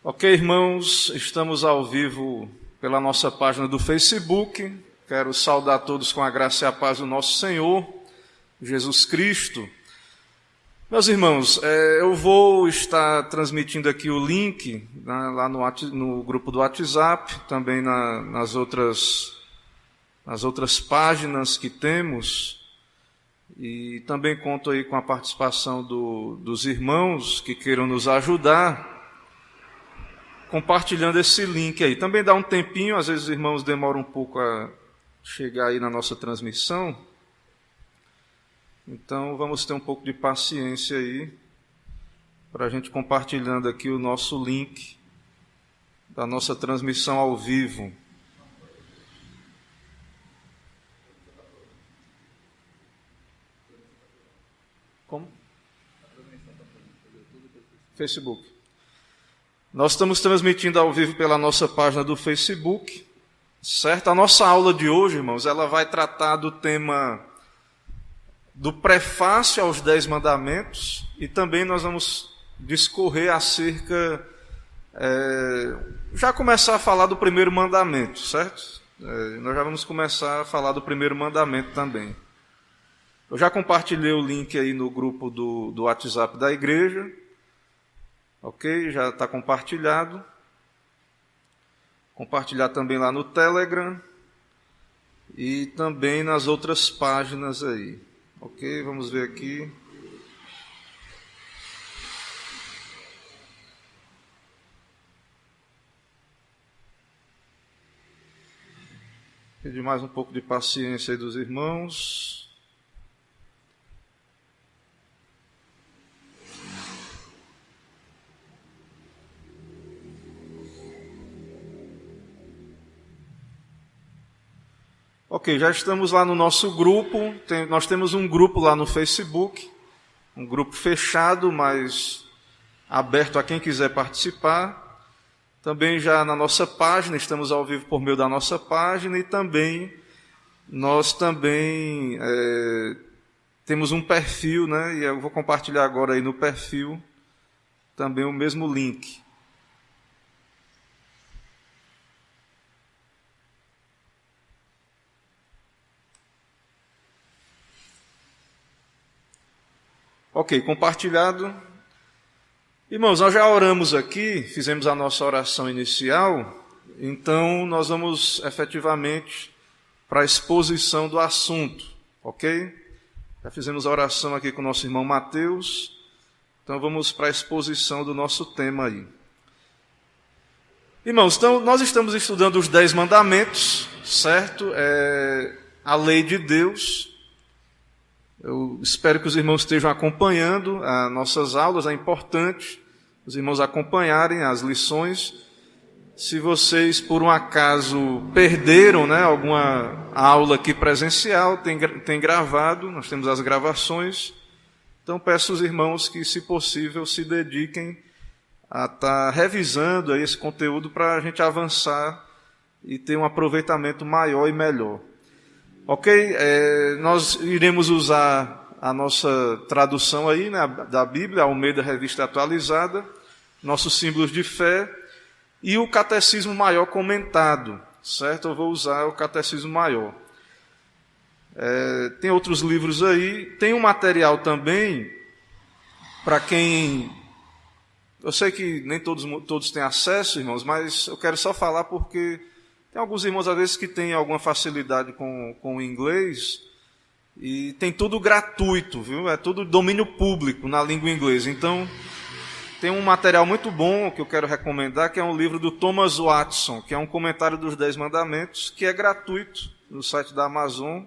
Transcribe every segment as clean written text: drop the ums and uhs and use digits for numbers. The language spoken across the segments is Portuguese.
Ok, irmãos, estamos ao vivo pela nossa página do Facebook. Quero saudar todos com a graça e a paz do nosso Senhor, Jesus Cristo. Meus irmãos, eu vou estar transmitindo aqui o link lá no grupo do WhatsApp, também nas outras páginas que temos, e também conto aí com a participação dos irmãos que queiram nos ajudar, compartilhando esse link aí. Também dá um tempinho, às vezes os irmãos demoram um pouco a chegar aí na nossa transmissão. Então vamos ter um pouco de paciência aí, para a gente compartilhando aqui o nosso link da nossa transmissão ao vivo. Como? Facebook. Nós estamos transmitindo ao vivo pela nossa página do Facebook, certo? A nossa aula de hoje, irmãos, ela vai tratar do tema do prefácio aos 10 mandamentos, e também nós vamos discorrer acerca, já começar a falar do primeiro mandamento, certo? Nós já vamos começar a falar do primeiro mandamento também. Eu já compartilhei o link aí no grupo do WhatsApp da igreja. Ok? Já está compartilhado. Compartilhar também lá no Telegram. E também nas outras páginas aí. Ok? Vamos ver aqui. Pedir mais um pouco de paciência aí dos irmãos. Ok, já estamos lá no nosso grupo. Nós temos um grupo lá no Facebook, um grupo fechado, mas aberto a quem quiser participar. Também já na nossa página, estamos ao vivo por meio da nossa página, e também nós temos um perfil, né? E eu vou compartilhar agora aí no perfil também o mesmo link. Ok, compartilhado. Irmãos, nós já oramos aqui, fizemos a nossa oração inicial, então nós vamos efetivamente para a exposição do assunto, ok? Já fizemos a oração aqui com o nosso irmão Mateus, então vamos para a exposição do nosso tema aí. Irmãos, então nós estamos estudando os 10 mandamentos, certo? A lei de Deus. Eu espero que os irmãos estejam acompanhando as nossas aulas. É importante os irmãos acompanharem as lições. Se vocês, por um acaso, perderam, né, alguma aula aqui presencial, tem gravado, nós temos as gravações. Então, peço aos irmãos que, se possível, se dediquem a estar revisando aí esse conteúdo para a gente avançar e ter um aproveitamento maior e melhor. Ok? Nós iremos usar a nossa tradução aí, né, da Bíblia, Almeida Revista Atualizada, nossos símbolos de fé e o Catecismo Maior comentado, certo? Eu vou usar o Catecismo Maior. Tem outros livros aí, tem um material também para quem... Eu sei que nem todos têm acesso, irmãos, mas eu quero só falar porque... Tem alguns irmãos, às vezes, que têm alguma facilidade com o inglês, e tem tudo gratuito, viu? É tudo domínio público na língua inglesa. Então, tem um material muito bom que eu quero recomendar, que é um livro do Thomas Watson, que é um comentário dos 10 mandamentos, que é gratuito no site da Amazon.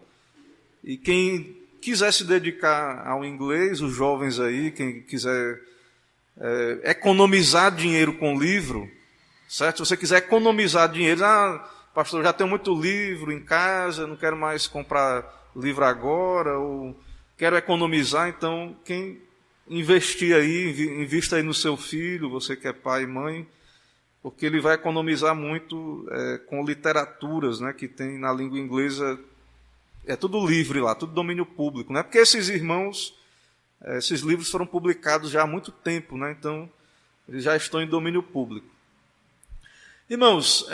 E quem quiser se dedicar ao inglês, os jovens aí, quem quiser economizar dinheiro com livro, certo? Se você quiser economizar dinheiro, pastor, já tenho muito livro em casa, não quero mais comprar livro agora, ou quero economizar, então quem investir aí, invista aí no seu filho, você que é pai e mãe, porque ele vai economizar muito com literaturas, né, que tem na língua inglesa. É tudo livre lá, tudo domínio público, né? Porque esses irmãos, esses livros foram publicados já há muito tempo, né? Então eles já estão em domínio público. Irmãos,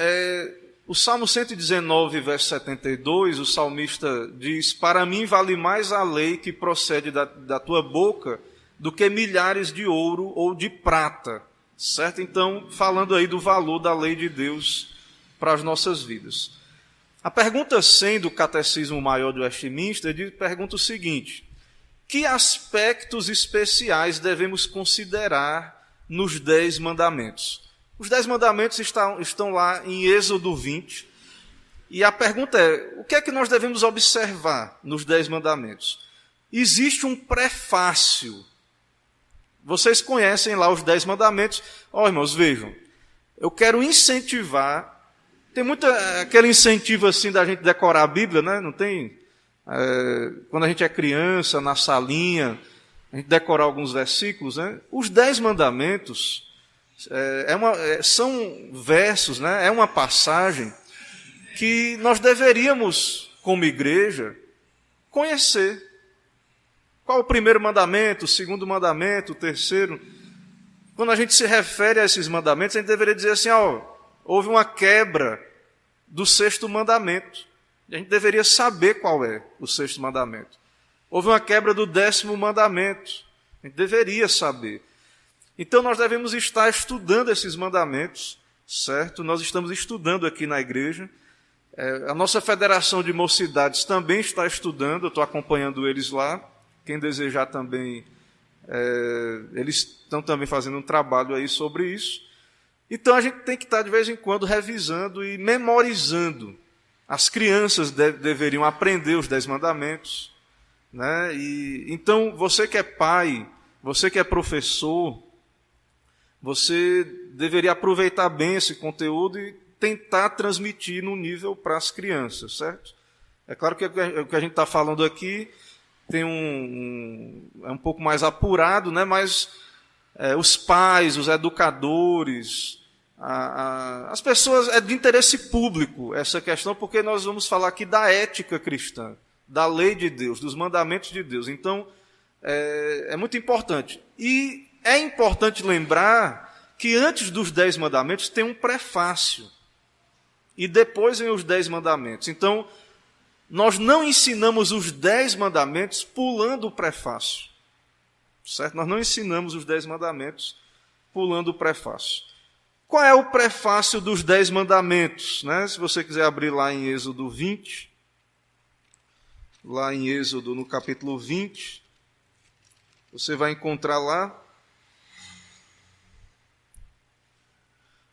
o Salmo 119, verso 72, o salmista diz: para mim vale mais a lei que procede da tua boca do que milhares de ouro ou de prata. Certo? Então, falando aí do valor da lei de Deus para as nossas vidas. A pergunta 100 do Catecismo Maior do Westminster pergunta o seguinte: que aspectos especiais devemos considerar nos 10 mandamentos? Os 10 mandamentos estão lá em Êxodo 20, e a pergunta é: o que é que nós devemos observar nos 10 mandamentos? Existe um prefácio. Vocês conhecem lá os 10 mandamentos. Irmãos, vejam, eu quero incentivar, tem aquele incentivo assim da gente decorar a Bíblia, né? Não tem? Quando a gente é criança, na salinha, a gente decorar alguns versículos, né? Os 10 mandamentos são versos, né? É uma passagem que nós deveríamos, como igreja, conhecer. Qual o primeiro mandamento, o segundo mandamento, o terceiro? Quando a gente se refere a esses mandamentos, a gente deveria dizer assim: houve uma quebra do 6º mandamento. A gente deveria saber qual é o 6º mandamento. Houve uma quebra do 10º mandamento. A gente deveria saber. Então nós devemos estar estudando esses mandamentos, certo? Nós estamos estudando aqui na igreja. A nossa federação de mocidades também está estudando, eu estou acompanhando eles lá. Quem desejar também, eles estão também fazendo um trabalho aí sobre isso. Então a gente tem que estar de vez em quando revisando e memorizando. As crianças deveriam aprender os 10 mandamentos, né? Então você que é pai, você que é professor, você deveria aproveitar bem esse conteúdo e tentar transmitir no nível para as crianças, certo? É claro que o que a gente está falando aqui tem é um pouco mais apurado, né? Mas os pais, os educadores, as pessoas, é de interesse público essa questão, porque nós vamos falar aqui da ética cristã, da lei de Deus, dos mandamentos de Deus. Então, é muito importante. E é importante lembrar que antes dos 10 mandamentos tem um prefácio, e depois vem os 10 mandamentos. Então, nós não ensinamos os 10 mandamentos pulando o prefácio. Certo? Nós não ensinamos os 10 mandamentos pulando o prefácio. Qual é o prefácio dos 10 mandamentos? Né? Se você quiser abrir lá em Êxodo 20, lá em Êxodo, no capítulo 20, você vai encontrar lá,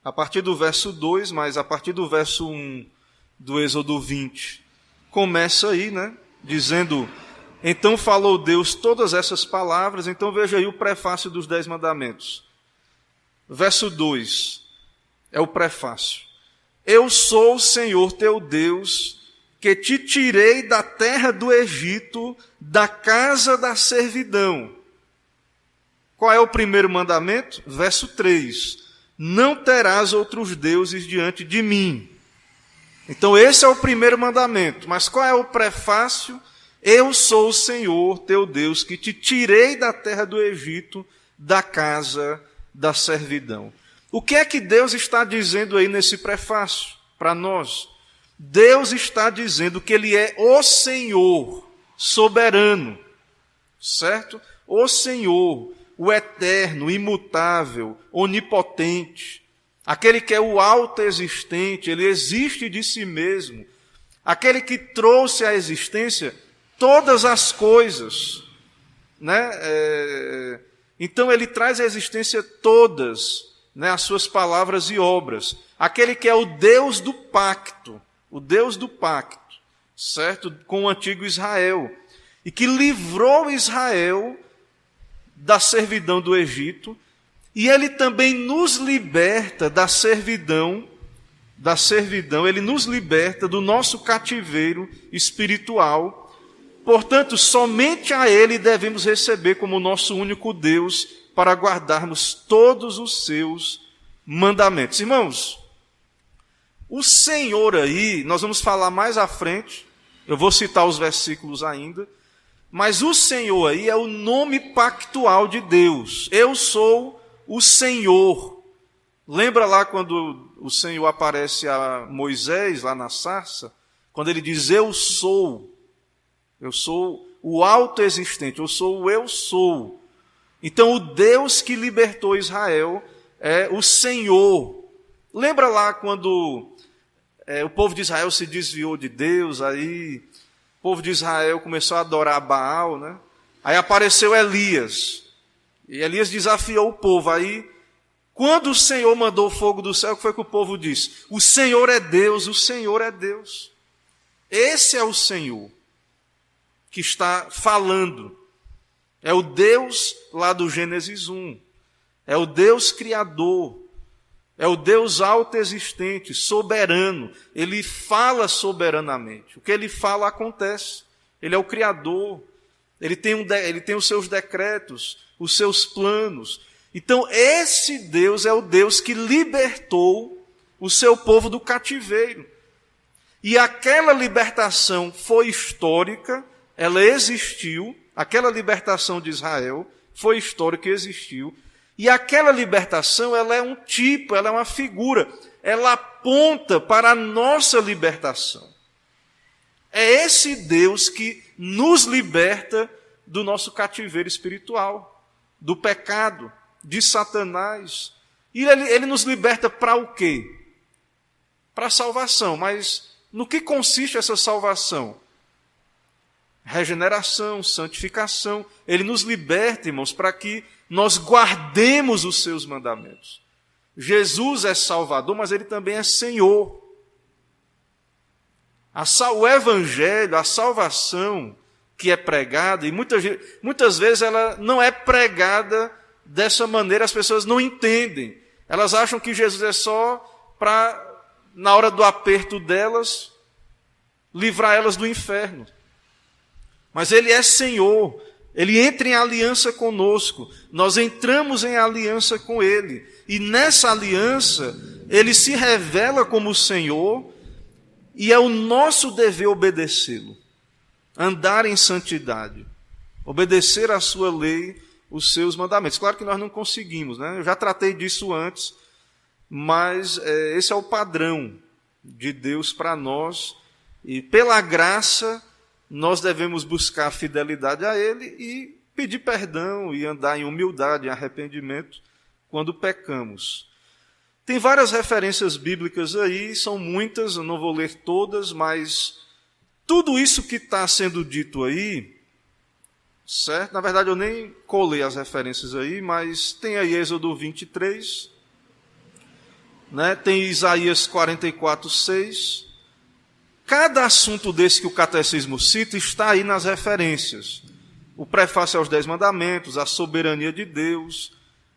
a partir do verso 2, mas a partir do verso 1 do Êxodo 20, começa aí, né? Dizendo: então falou Deus todas essas palavras. Então veja aí o prefácio dos 10 mandamentos. Verso 2 é o prefácio: eu sou o Senhor teu Deus, que te tirei da terra do Egito, da casa da servidão. Qual é o primeiro mandamento? Verso 3: não terás outros deuses diante de mim. Então esse é o primeiro mandamento. Mas qual é o prefácio? Eu sou o Senhor teu Deus, que te tirei da terra do Egito, da casa da servidão. O que é que Deus está dizendo aí nesse prefácio para nós? Deus está dizendo que Ele é o Senhor soberano, certo? O Senhor, o eterno, imutável, onipotente, aquele que é o autoexistente, Ele existe de si mesmo, aquele que trouxe à existência todas as coisas, né? Então Ele traz à existência todas, né, as suas palavras e obras, aquele que é o Deus do pacto, certo? Com o antigo Israel, e que livrou Israel da servidão do Egito, e Ele também nos liberta da servidão, Ele nos liberta do nosso cativeiro espiritual. Portanto, somente a Ele devemos receber como nosso único Deus para guardarmos todos os seus mandamentos. Irmãos, o Senhor aí, nós vamos falar mais à frente, eu vou citar os versículos ainda, mas o Senhor aí é o nome pactual de Deus. Eu sou o Senhor. Lembra lá quando o Senhor aparece a Moisés, lá na sarça, quando ele diz, eu sou o autoexistente, eu sou o eu sou. Então o Deus que libertou Israel é o Senhor. Lembra lá quando o povo de Israel se desviou de Deus, aí o povo de Israel começou a adorar Baal, né? Aí apareceu Elias, e Elias desafiou o povo. Aí, quando o Senhor mandou o fogo do céu, o que foi que o povo disse? O Senhor é Deus, o Senhor é Deus. Esse é o Senhor que está falando. É o Deus lá do Gênesis 1. É o Deus criador. É o Deus autoexistente, soberano. Ele fala soberanamente. O que ele fala acontece. Ele é o criador. Ele tem os seus decretos, os seus planos. Então, esse Deus é o Deus que libertou o seu povo do cativeiro. E aquela libertação foi histórica, ela existiu. Aquela libertação de Israel foi histórica e existiu. E aquela libertação, ela é um tipo, ela é uma figura. Ela aponta para a nossa libertação. É esse Deus que nos liberta do nosso cativeiro espiritual, do pecado, de Satanás. E ele nos liberta para o quê? Para a salvação. Mas no que consiste essa salvação? Regeneração, santificação. Ele nos liberta, irmãos, para que nós guardemos os seus mandamentos. Jesus é Salvador, mas ele também é Senhor. O Evangelho, a salvação que é pregada, e muitas vezes ela não é pregada dessa maneira, as pessoas não entendem. Elas acham que Jesus é só para, na hora do aperto delas, livrar elas do inferno. Mas ele é Senhor, ele entra em aliança conosco, nós entramos em aliança com ele, e nessa aliança ele se revela como Senhor, e é o nosso dever obedecê-lo, andar em santidade, obedecer à sua lei, os seus mandamentos. Claro que nós não conseguimos, né? Eu já tratei disso antes, mas esse é o padrão de Deus para nós, e pela graça nós devemos buscar fidelidade a ele e pedir perdão e andar em humildade, em arrependimento, quando pecamos. Tem várias referências bíblicas aí, são muitas, eu não vou ler todas, mas tudo isso que está sendo dito aí, certo? Na verdade, eu nem colei as referências aí, mas tem aí Êxodo 23, né? Tem Isaías 44, 6. Cada assunto desse que o catecismo cita está aí nas referências. O prefácio aos 10 mandamentos, a soberania de Deus.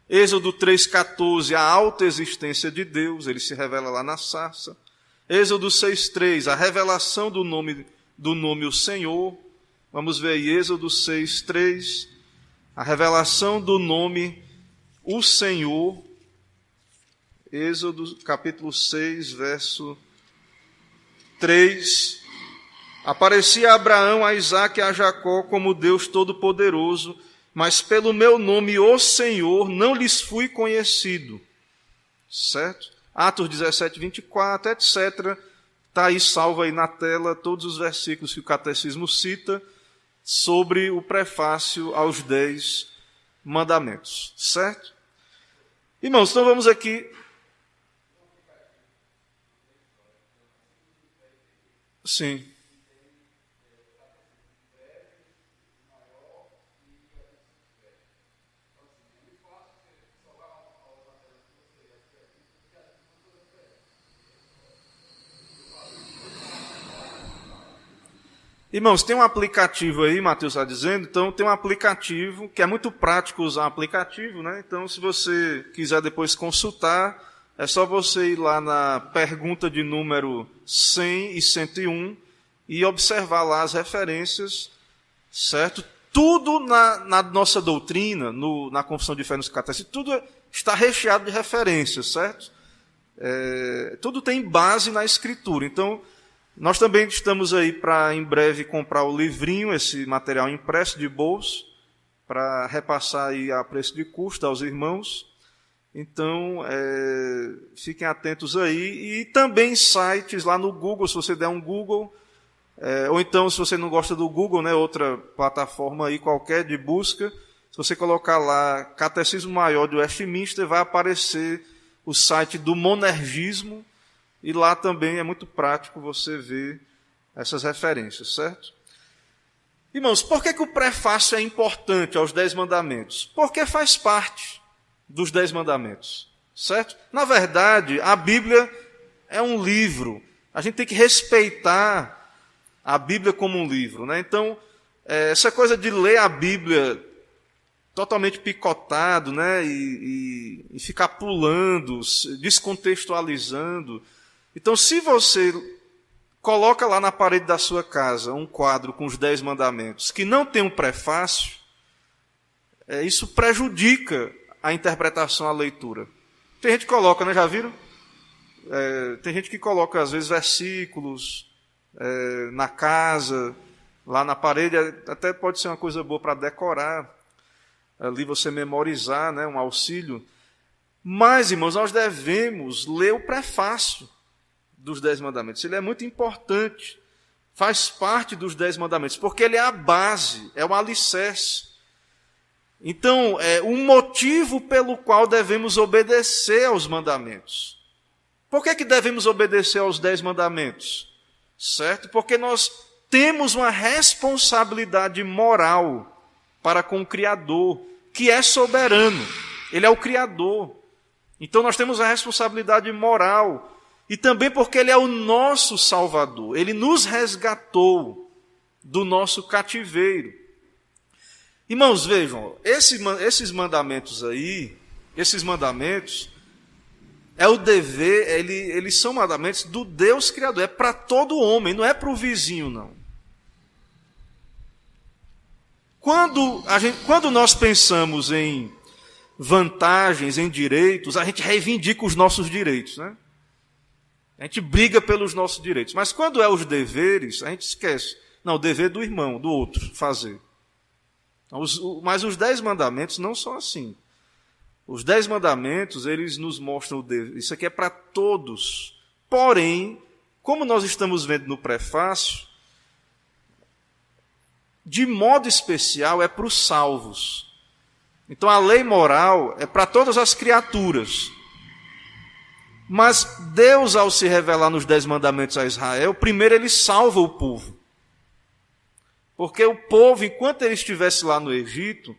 Êxodo 3,14, a autoexistência de Deus, ele se revela lá na sarça. Êxodo 6,3, a revelação do nome o Senhor. Vamos ver aí, Êxodo 6,3, a revelação do nome o Senhor. Êxodo capítulo 6, verso 3. Aparecia a Abraão, a Isaque e a Jacó como Deus Todo-Poderoso, mas pelo meu nome, o Senhor, não lhes fui conhecido. Certo? Atos 17, 24, etc. Está aí, salvo aí na tela, todos os versículos que o catecismo cita sobre o prefácio aos 10 mandamentos. Certo? Irmãos, então vamos aqui. Sim. Irmãos, tem um aplicativo aí, Mateus está dizendo, então tem um aplicativo que é muito prático usar um aplicativo, né? Então, se você quiser depois consultar, é só você ir lá na pergunta de número 100 e 101 e observar lá as referências, certo? Tudo na nossa doutrina, na Confissão de Fé nos Catecismos, tudo está recheado de referências, certo? Tudo tem base na Escritura. Então, nós também estamos aí para, em breve, comprar o livrinho, esse material impresso de bolso, para repassar aí a preço de custo aos irmãos. Então, fiquem atentos aí. E também sites lá no Google, se você der um Google, ou então, se você não gosta do Google, né, outra plataforma aí qualquer de busca, se você colocar lá Catecismo Maior de Westminster, vai aparecer o site do Monergismo, e lá também é muito prático você ver essas referências, certo? Irmãos, por que o prefácio é importante aos 10 mandamentos? Porque faz parte dos 10 mandamentos, certo? Na verdade, a Bíblia é um livro. A gente tem que respeitar a Bíblia como um livro, né? Então, essa coisa de ler a Bíblia totalmente picotado, né? E ficar pulando, descontextualizando. Então, se você coloca lá na parede da sua casa um quadro com os 10 mandamentos que não tem um prefácio, isso prejudica a interpretação, a leitura. Tem gente que coloca, né? Já viram? Tem gente que coloca, às vezes, versículos na casa, lá na parede, até pode ser uma coisa boa para decorar, ali você memorizar, né? Um auxílio. Mas, irmãos, nós devemos ler o prefácio dos 10 mandamentos. Ele é muito importante, faz parte dos 10 mandamentos, porque ele é a base, é o alicerce. Então, é um motivo pelo qual devemos obedecer aos mandamentos. Por que devemos obedecer aos 10 mandamentos? Certo? Porque nós temos uma responsabilidade moral para com o Criador, que é soberano. Ele é o Criador. Então, nós temos a responsabilidade moral. E também porque Ele é o nosso Salvador. Ele nos resgatou do nosso cativeiro. Irmãos, vejam, esses mandamentos aí, é o dever, eles são mandamentos do Deus Criador. É para todo homem, não é para o vizinho, não. Quando nós pensamos em vantagens, em direitos, a gente reivindica os nossos direitos, né? A gente briga pelos nossos direitos. Mas quando é os deveres, a gente esquece. Não, o dever do irmão, do outro, fazer. Mas os 10 mandamentos não são assim. Os 10 mandamentos, eles nos mostram o dever. Isso aqui é para todos. Porém, como nós estamos vendo no prefácio, de modo especial é para os salvos. Então a lei moral é para todas as criaturas. Mas Deus, ao se revelar nos 10 mandamentos a Israel, primeiro ele salva o povo. Porque o povo, enquanto ele estivesse lá no Egito,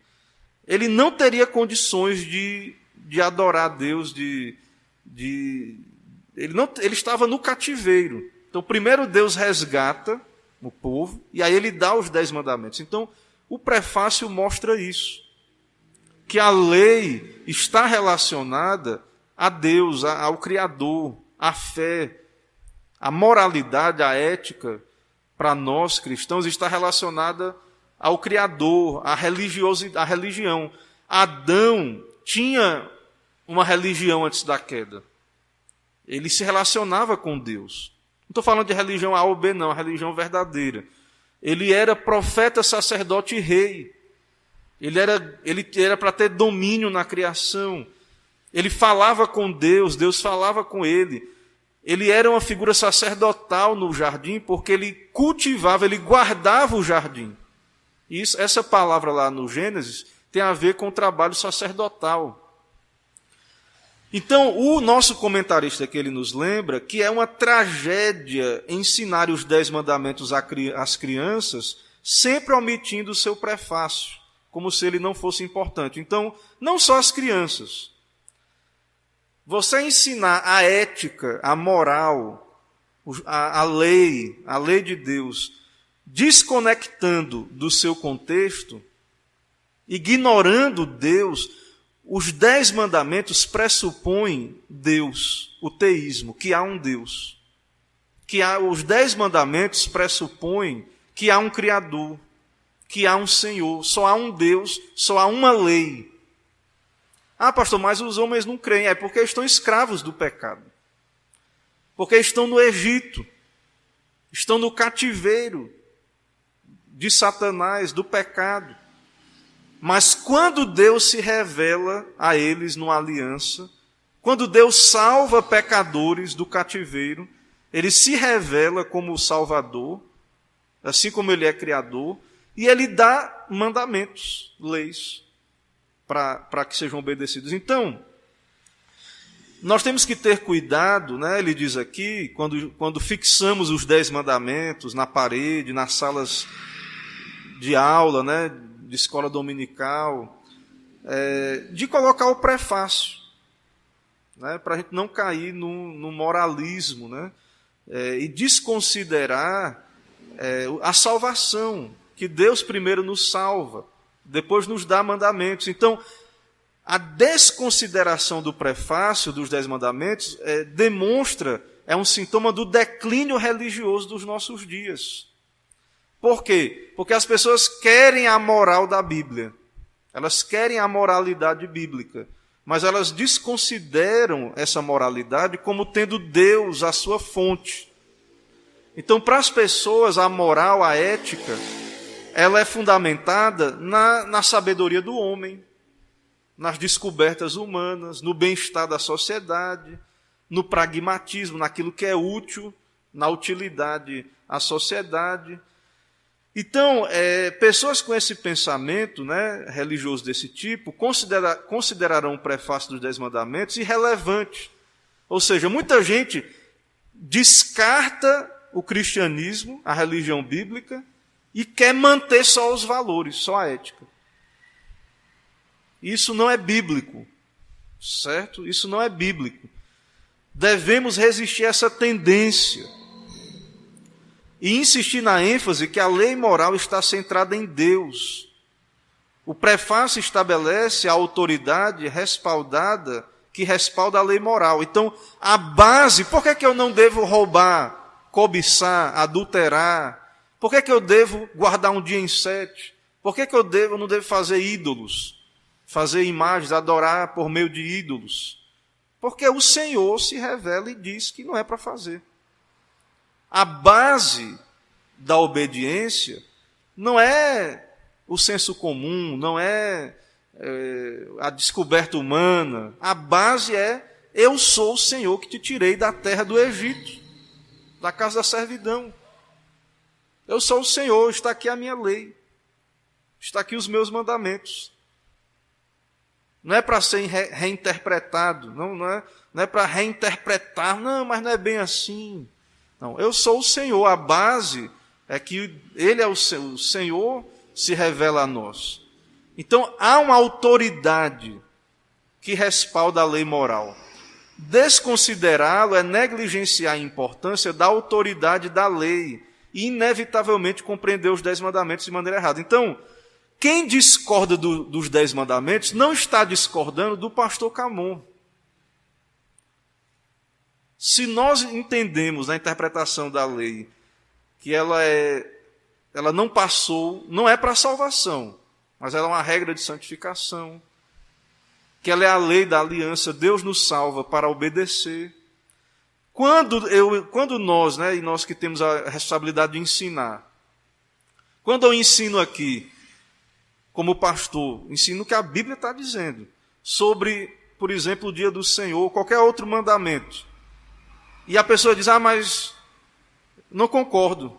ele não teria condições de adorar a Deus, ele estava no cativeiro. Então, primeiro Deus resgata o povo, e aí ele dá os 10 mandamentos. Então, o prefácio mostra isso. Que a lei está relacionada a Deus, ao Criador, à fé, a moralidade, a ética, para nós cristãos, está relacionada ao Criador, à religião. Adão tinha uma religião antes da queda. Ele se relacionava com Deus. Não estou falando de religião A ou B, não, a religião verdadeira. Ele era profeta, sacerdote e rei. Ele era para ter domínio na criação. Ele falava com Deus, Deus falava com ele. Ele era uma figura sacerdotal no jardim porque ele cultivava, ele guardava o jardim. Essa palavra lá no Gênesis tem a ver com o trabalho sacerdotal. Então, o nosso comentarista aqui, ele nos lembra que é uma tragédia ensinar os 10 mandamentos às crianças, sempre omitindo o seu prefácio, como se ele não fosse importante. Então, não só as crianças. Você ensinar a ética, a moral, a lei de Deus, desconectando do seu contexto, ignorando Deus, os 10 mandamentos pressupõem Deus, o teísmo, que há um Deus. Os 10 mandamentos pressupõem que há um Criador, que há um Senhor, só há um Deus, só há uma lei. Ah, pastor, mas os homens não creem. É porque estão escravos do pecado. Porque estão no Egito. Estão no cativeiro de Satanás, do pecado. Mas quando Deus se revela a eles numa aliança, quando Deus salva pecadores do cativeiro, ele se revela como o Salvador, assim como ele é Criador, e ele dá mandamentos, leis, para que sejam obedecidos. Então, nós temos que ter cuidado, né? Ele diz aqui, quando fixamos os 10 mandamentos na parede, nas salas de aula, né? De escola dominical, de colocar o prefácio, né? Para a gente não cair no moralismo, né? E desconsiderar a salvação, que Deus primeiro nos salva, depois nos dá mandamentos. Então, a desconsideração do prefácio dos 10 mandamentos é um sintoma do declínio religioso dos nossos dias. Por quê? Porque as pessoas querem a moral da Bíblia, elas querem a moralidade bíblica, mas elas desconsideram essa moralidade como tendo Deus a sua fonte. Então, para as pessoas, a moral, a ética, ela é fundamentada na sabedoria do homem, nas descobertas humanas, no bem-estar da sociedade, no pragmatismo, naquilo que é útil, na utilidade à sociedade. Então, pessoas com esse pensamento, né, religioso desse tipo, considerarão o prefácio dos 10 mandamentos irrelevante. Ou seja, muita gente descarta o cristianismo, a religião bíblica, e quer manter só os valores, só a ética. Isso não é bíblico, certo? Isso não é bíblico. Devemos resistir a essa tendência e insistir na ênfase que a lei moral está centrada em Deus. O prefácio estabelece a autoridade respaldada, que respalda a lei moral. Então, a base, por que eu não devo roubar, cobiçar, adulterar? Por que eu devo guardar um dia em 7? Por que eu não devo fazer ídolos, fazer imagens, adorar por meio de ídolos? Porque o Senhor se revela e diz que não é para fazer. A base da obediência não é o senso comum, não é a descoberta humana. A base é: eu sou o Senhor que te tirei da terra do Egito, da casa da servidão. Eu sou o Senhor, está aqui a minha lei, está aqui os meus mandamentos. Não é para ser reinterpretado, não é para reinterpretar, não, mas não é bem assim. Não, eu sou o Senhor, a base é que Ele é o Senhor, se revela a nós. Então, há uma autoridade que respalda a lei moral. Desconsiderá-lo é negligenciar a importância da autoridade da lei e, inevitavelmente, compreender os 10 mandamentos de maneira errada. Então, quem discorda dos 10 mandamentos não está discordando do pastor Camon. Se nós entendemos na interpretação da lei que ela não passou, não é para salvação, mas ela é uma regra de santificação, que ela é a lei da aliança, Deus nos salva para obedecer. Quando nós, né, e nós que temos a responsabilidade de ensinar, quando eu ensino aqui, como pastor, ensino o que a Bíblia está dizendo sobre, por exemplo, o dia do Senhor, qualquer outro mandamento, e a pessoa diz: mas não concordo.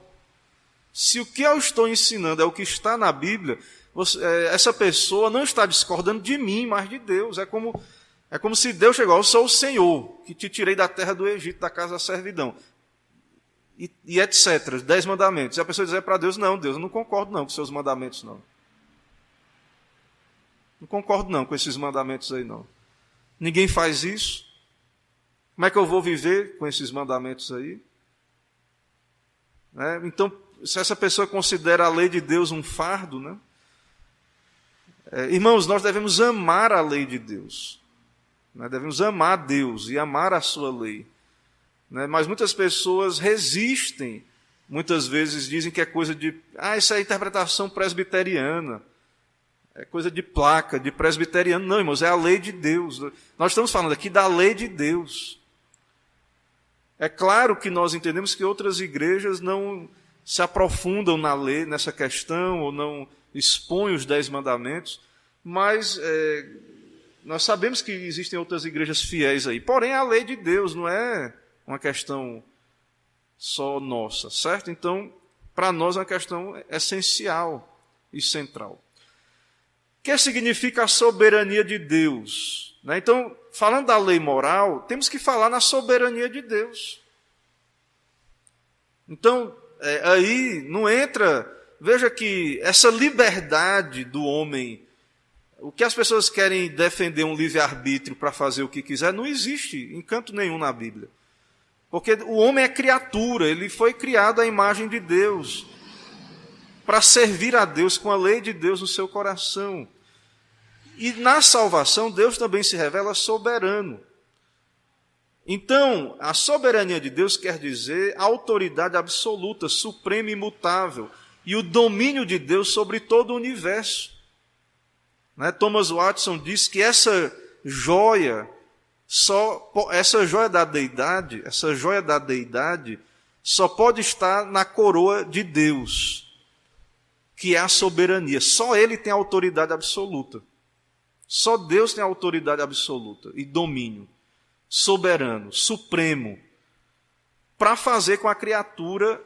Se o que eu estou ensinando é o que está na Bíblia, essa pessoa não está discordando de mim, mas de Deus. É como se Deus chegou: eu sou o Senhor, que te tirei da terra do Egito, da casa da servidão. E etc. 10 mandamentos. E a pessoa diz para Deus: não, Deus, eu não concordo não com os seus mandamentos, não. Não concordo não com esses mandamentos aí, não. Ninguém faz isso. Como é que eu vou viver com esses mandamentos aí? Então, se essa pessoa considera a lei de Deus um fardo, né? Irmãos, nós devemos amar a lei de Deus. Nós devemos amar Deus e amar a sua lei. Mas muitas pessoas resistem, muitas vezes dizem que é coisa de... isso é interpretação presbiteriana. É coisa de placa, de presbiteriano. Não, irmãos, é a lei de Deus. Nós estamos falando aqui da lei de Deus. É claro que nós entendemos que outras igrejas não se aprofundam na lei, nessa questão, ou não expõem os 10 mandamentos, mas nós sabemos que existem outras igrejas fiéis aí. Porém, a lei de Deus não é uma questão só nossa, certo? Então, para nós é uma questão essencial e central. O que significa a soberania de Deus? Então, falando da lei moral, temos que falar na soberania de Deus. Então, aí não entra... Veja que essa liberdade do homem, o que as pessoas querem defender um livre-arbítrio para fazer o que quiser, não existe em canto nenhum na Bíblia. Porque o homem é criatura, ele foi criado à imagem de Deus, para servir a Deus com a lei de Deus no seu coração. E na salvação, Deus também se revela soberano. Então, a soberania de Deus quer dizer a autoridade absoluta, suprema e imutável, e o domínio de Deus sobre todo o universo. Thomas Watson diz que essa joia da deidade, só pode estar na coroa de Deus, que é a soberania. Só Ele tem autoridade absoluta. Só Deus tem autoridade absoluta e domínio soberano, supremo, para fazer com a criatura,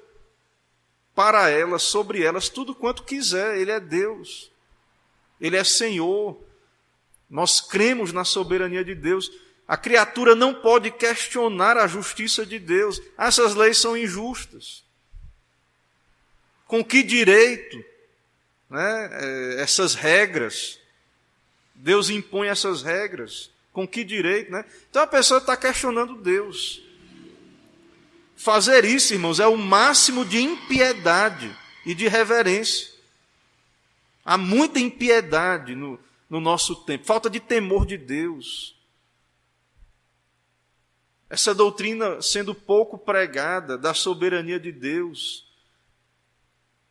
para elas, sobre elas, tudo quanto quiser. Ele é Deus, Ele é Senhor. Nós cremos na soberania de Deus. A criatura não pode questionar a justiça de Deus. Essas leis são injustas. Com que direito, essas regras? Deus impõe essas regras. Com que direito, Então a pessoa está questionando Deus. Fazer isso, irmãos, é o máximo de impiedade e de reverência. Há muita impiedade no nosso tempo, falta de temor de Deus. Essa doutrina sendo pouco pregada da soberania de Deus.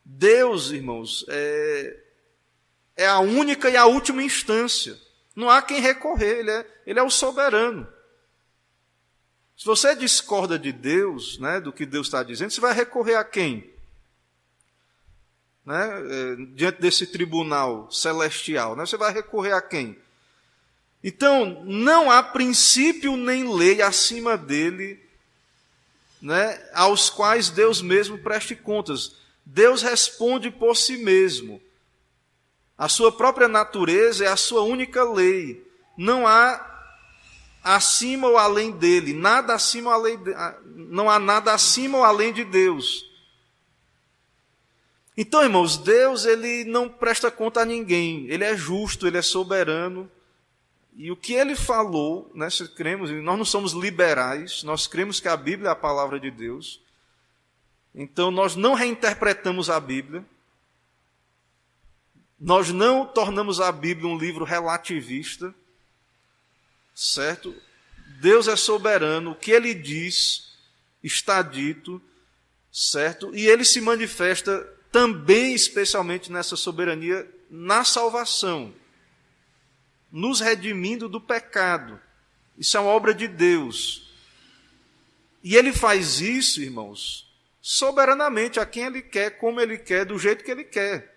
Deus, irmãos, é a única e a última instância. Não há quem recorrer, ele é o soberano. Se você discorda de Deus, do que Deus está dizendo, você vai recorrer a quem? Diante desse tribunal celestial, você vai recorrer a quem? Então, não há princípio nem lei acima dele, aos quais Deus mesmo preste contas. Deus responde por si mesmo. A sua própria natureza é a sua única lei. Não há acima ou além dele, nada acima ou além não há nada acima ou além de Deus. Então, irmãos, Deus, ele não presta conta a ninguém. Ele é justo, ele é soberano. E o que ele falou, se cremos, nós não somos liberais, nós cremos que a Bíblia é a palavra de Deus. Então, nós não reinterpretamos a Bíblia. Nós não tornamos a Bíblia um livro relativista, certo? Deus é soberano, o que Ele diz está dito, certo? E Ele se manifesta também, especialmente nessa soberania, na salvação, nos redimindo do pecado. Isso é uma obra de Deus. E Ele faz isso, irmãos, soberanamente, a quem Ele quer, como Ele quer, do jeito que Ele quer.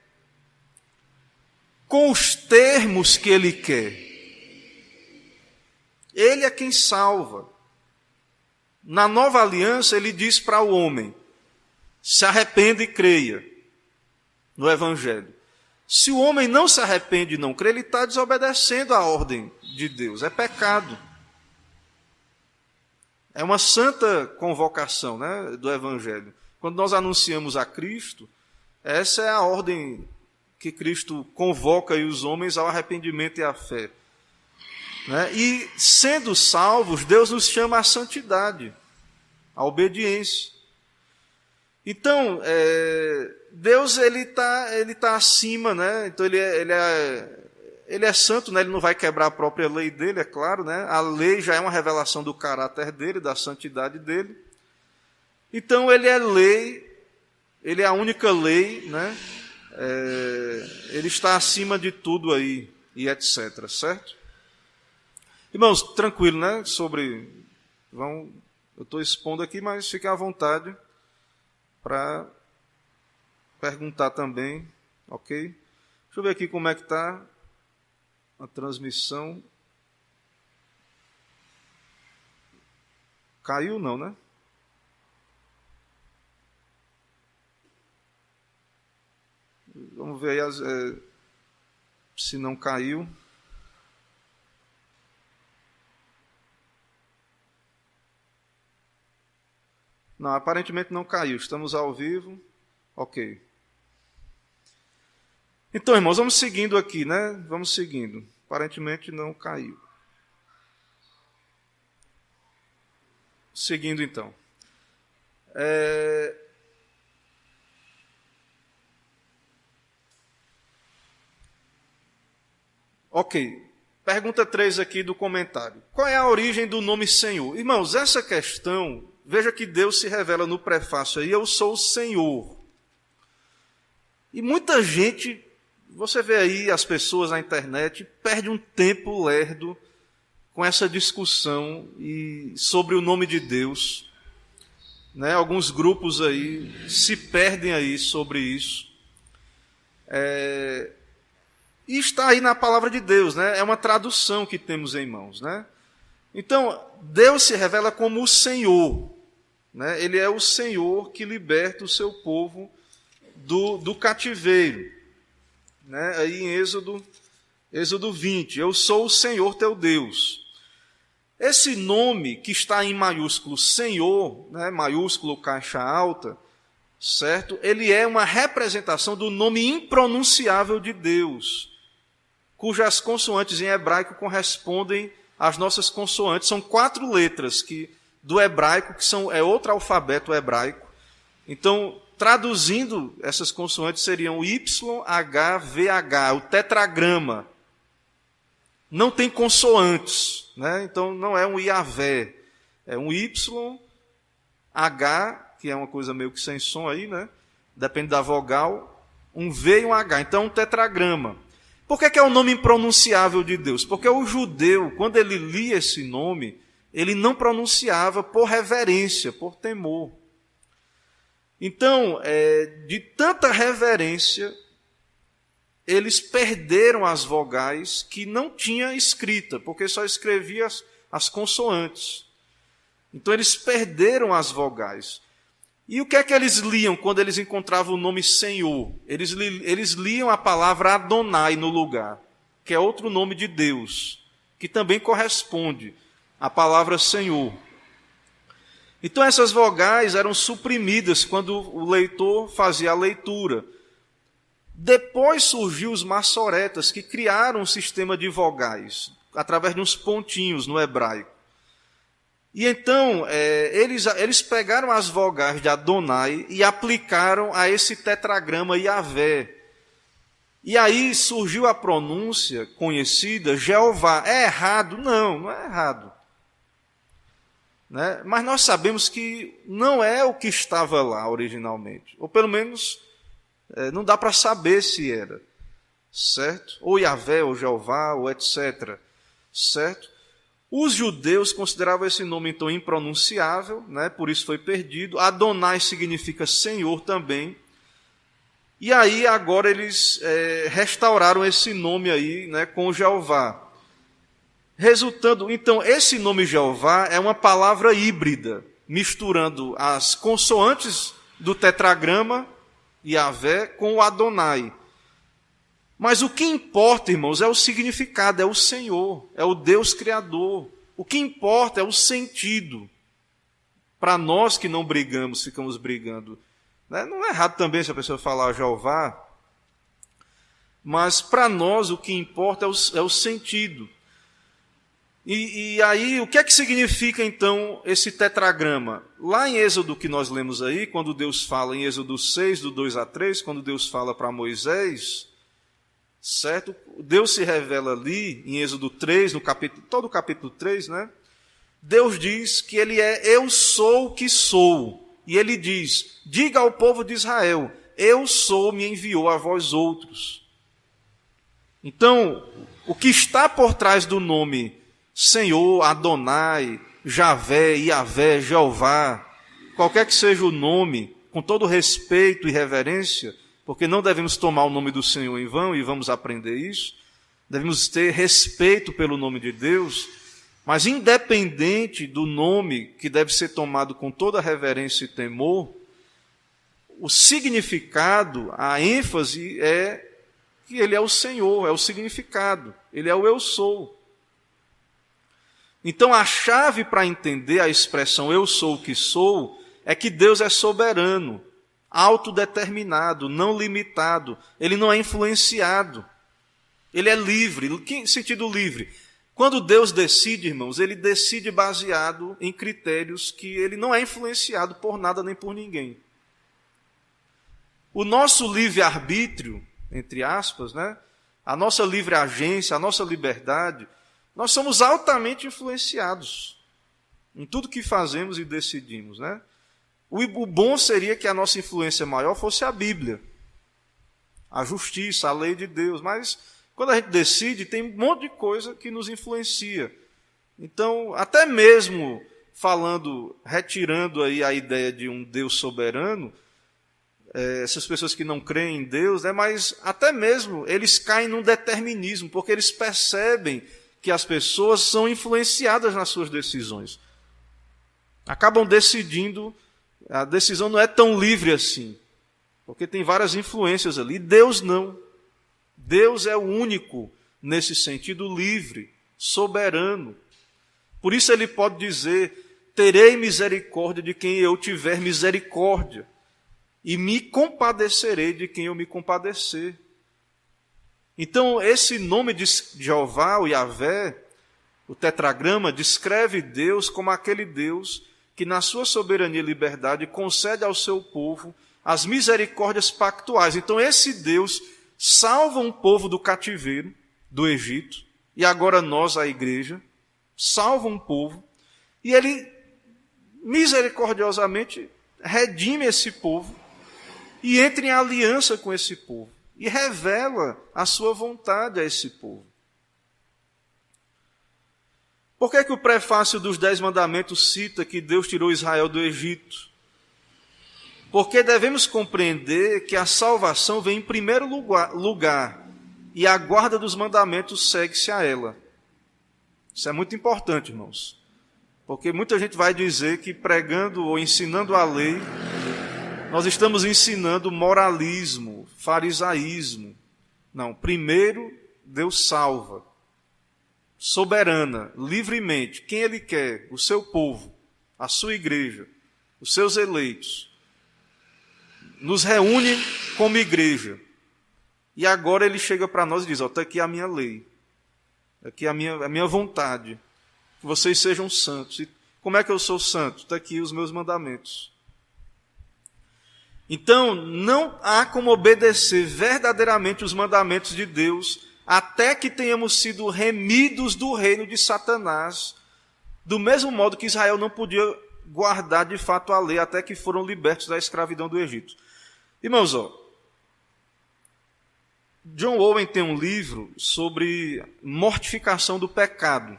Com os termos que Ele quer. Ele é quem salva. Na nova aliança, Ele diz para o homem: se arrependa e creia no Evangelho. Se o homem não se arrepende e não crê, ele está desobedecendo a ordem de Deus. É pecado. É uma santa convocação, do Evangelho. Quando nós anunciamos a Cristo, essa é a ordem que Cristo convoca os homens ao arrependimento e à fé. E, sendo salvos, Deus nos chama à santidade, à obediência. Então, Deus ele tá acima, Então ele é santo, Ele não vai quebrar a própria lei dele, é claro, A lei já é uma revelação do caráter dele, da santidade dele. Então ele é lei, ele é a única lei, Ele está acima de tudo aí, e etc, certo? Irmãos, tranquilo, eu estou expondo aqui, mas fiquem à vontade para perguntar também, ok? Deixa eu ver aqui como é que está. a transmissão. Caiu não, né? Vamos ver aí se não caiu. Não, aparentemente não caiu. Estamos ao vivo. Ok. Então, irmãos, vamos seguindo aqui, né? Vamos seguindo. Aparentemente não caiu. Seguindo, então. Ok. Pergunta 3 aqui do comentário. Qual é a origem do nome Senhor? Irmãos, essa questão, veja que Deus se revela no prefácio aí, eu sou o Senhor. E muita gente, você vê aí as pessoas na internet, perde um tempo lerdo com essa discussão sobre o nome de Deus. Né? Alguns grupos aí se perdem aí sobre isso. E está aí na palavra de Deus, né? É uma tradução que temos em mãos, né? Então, Deus se revela como o Senhor, né? Ele é o Senhor que liberta o seu povo do cativeiro, né? Aí em Êxodo 20, eu sou o Senhor teu Deus. Esse nome que está em maiúsculo, Senhor, né? Maiúsculo, caixa alta, certo? Ele é uma representação do nome impronunciável de Deus, cujas consoantes em hebraico correspondem às nossas consoantes. São 4 letras do hebraico, que é outro alfabeto hebraico. Então, traduzindo, essas consoantes seriam YHVH, o tetragrama. Não tem consoantes, né? Então não é um Iavé, é um YH, que é uma coisa meio que sem som aí, né? Depende da vogal, um V e um H. Então, um tetragrama. Por que é o nome impronunciável de Deus? Porque o judeu, quando ele lia esse nome, ele não pronunciava por reverência, por temor. Então, de tanta reverência, eles perderam as vogais que não tinha escrita, porque só escrevia as consoantes. Então, eles perderam as vogais. E o que é que eles liam quando eles encontravam o nome Senhor? Eles liam a palavra Adonai no lugar, que é outro nome de Deus, que também corresponde à palavra Senhor. Então essas vogais eram suprimidas quando o leitor fazia a leitura. Depois surgiu os maçoretas, que criaram um sistema de vogais, através de uns pontinhos no hebraico. E então, eles pegaram as vogais de Adonai e aplicaram a esse tetragrama Iavé. E aí surgiu a pronúncia conhecida, Jeová. É errado? Não, não é errado. Né? Mas nós sabemos que não é o que estava lá originalmente. Ou pelo menos, não dá para saber se era. Certo? Ou Iavé, ou Jeová, ou etc. Certo? Os judeus consideravam esse nome, então, impronunciável, né? Por isso foi perdido. Adonai significa Senhor também. E aí, agora, eles restauraram esse nome aí, né, com Jeová. Resultando, então, esse nome Jeová é uma palavra híbrida, misturando as consoantes do tetragrama, Iavé, com o Adonai. Mas o que importa, irmãos, é o significado, é o Senhor, é o Deus Criador. O que importa é o sentido. Para nós que não brigamos, ficamos brigando. Né? Não é errado também se a pessoa falar Jeová, mas para nós o que importa é o sentido. E aí, o que é que significa então esse tetragrama? Lá em Êxodo que nós lemos aí, quando Deus fala em Êxodo 6, do 2 a 3, quando Deus fala para Moisés, certo? Deus se revela ali em Êxodo 3, todo o capítulo 3, né? Deus diz que ele é eu sou o que sou. E ele diz, diga ao povo de Israel, eu sou, me enviou a vós outros. Então, o que está por trás do nome Senhor, Adonai, Javé, Iavé, Jeová, qualquer que seja o nome, com todo respeito e reverência, porque não devemos tomar o nome do Senhor em vão, e vamos aprender isso, devemos ter respeito pelo nome de Deus, mas independente do nome que deve ser tomado com toda reverência e temor, o significado, a ênfase é que ele é o Senhor, é o significado, ele é o eu sou. Então a chave para entender a expressão eu sou o que sou é que Deus é soberano, autodeterminado, não limitado, ele não é influenciado, ele é livre. Que sentido livre? Quando Deus decide, irmãos, ele decide baseado em critérios que ele não é influenciado por nada nem por ninguém. O nosso livre-arbítrio, entre aspas, né? A nossa livre agência, a nossa liberdade, nós somos altamente influenciados em tudo que fazemos e decidimos, né? O bom seria que a nossa influência maior fosse a Bíblia, a justiça, a lei de Deus, mas quando a gente decide, tem um monte de coisa que nos influencia. Então, até mesmo retirando aí a ideia de um Deus soberano, essas pessoas que não creem em Deus, né, mas até mesmo eles caem num determinismo, porque eles percebem que as pessoas são influenciadas nas suas decisões. Acabam decidindo, a decisão não é tão livre assim, porque tem várias influências ali. Deus não. Deus é o único, nesse sentido, livre, soberano. Por isso ele pode dizer, terei misericórdia de quem eu tiver misericórdia, e me compadecerei de quem eu me compadecer. Então, esse nome de Jeová, o Yahvé, o tetragrama, descreve Deus como aquele Deus que, na sua soberania e liberdade, concede ao seu povo as misericórdias pactuais. Então, esse Deus salva um povo do cativeiro, do Egito, e agora nós, a igreja, salva um povo, e ele misericordiosamente redime esse povo, e entra em aliança com esse povo, e revela a sua vontade a esse povo. Por que o prefácio dos 10 mandamentos cita que Deus tirou Israel do Egito? Porque devemos compreender que a salvação vem em primeiro lugar e a guarda dos mandamentos segue-se a ela. Isso é muito importante, irmãos. Porque muita gente vai dizer que pregando ou ensinando a lei, nós estamos ensinando moralismo, farisaísmo. Não, primeiro Deus salva, soberana, livremente, quem Ele quer, o seu povo, a sua igreja, os seus eleitos. Nos reúne como igreja. E agora ele chega para nós e diz, está aqui a minha lei, está aqui a minha vontade, que vocês sejam santos. E como é que eu sou santo? Está aqui os meus mandamentos. Então, não há como obedecer verdadeiramente os mandamentos de Deus até que tenhamos sido remidos do reino de Satanás, do mesmo modo que Israel não podia guardar de fato a lei até que foram libertos da escravidão do Egito. Irmãos, John Owen tem um livro sobre mortificação do pecado.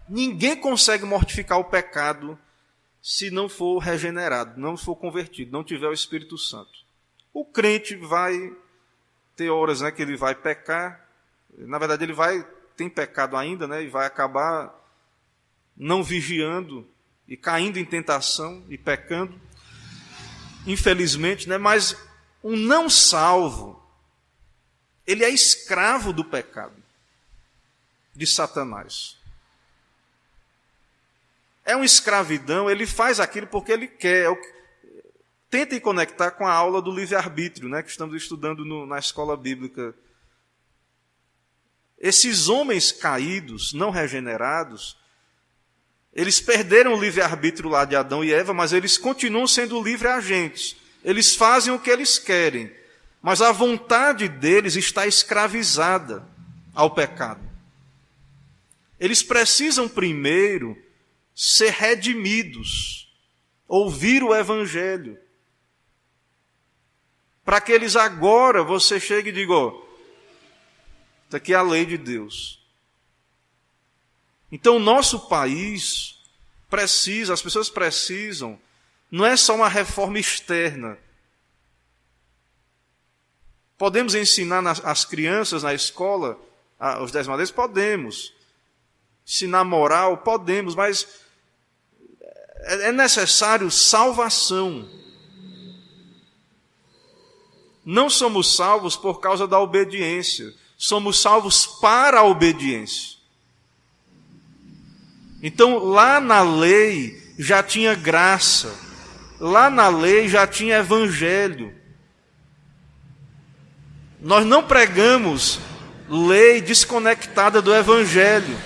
Ninguém consegue mortificar o pecado se não for regenerado, não for convertido, não tiver o Espírito Santo. O crente vai ter horas, né, que ele vai pecar, na verdade ele tem pecado ainda, né, e vai acabar não vigiando e caindo em tentação e pecando, infelizmente, né, mas um não salvo, ele é escravo do pecado, de Satanás. É uma escravidão, ele faz aquilo porque ele quer. Tentem conectar com a aula do livre-arbítrio, né, que estamos estudando na escola bíblica. Esses homens caídos, não regenerados, eles perderam o livre-arbítrio lá de Adão e Eva, mas eles continuam sendo livre-agentes. Eles fazem o que eles querem, mas a vontade deles está escravizada ao pecado. Eles precisam primeiro ser redimidos, ouvir o Evangelho, para que eles agora, você chegue e diga, está aqui a lei de Deus. Então o nosso país precisa, as pessoas precisam, não é só uma reforma externa, Podemos ensinar as crianças na escola os 10 mandamentos? Podemos. Ensinar moral? Podemos, mas é necessário salvação. Não somos salvos por causa da obediência. Somos salvos para a obediência. Então, lá na lei já tinha graça. Lá na lei já tinha evangelho. Nós não pregamos lei desconectada do evangelho.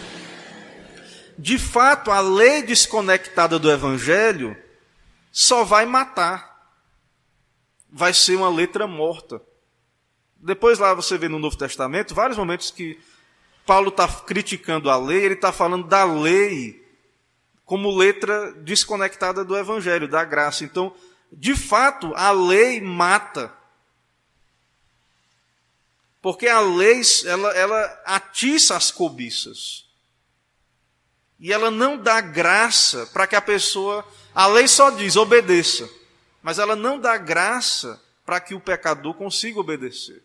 De fato, a lei desconectada do evangelho só vai matar. Vai ser uma letra morta. Depois lá você vê no Novo Testamento, vários momentos que Paulo está criticando a lei, ele está falando da lei como letra desconectada do evangelho, da graça. Então, de fato, a lei mata. Porque a lei, ela atiça as cobiças. E ela não dá graça para que a pessoa... A lei só diz, obedeça. Mas ela não dá graça para que o pecador consiga obedecer.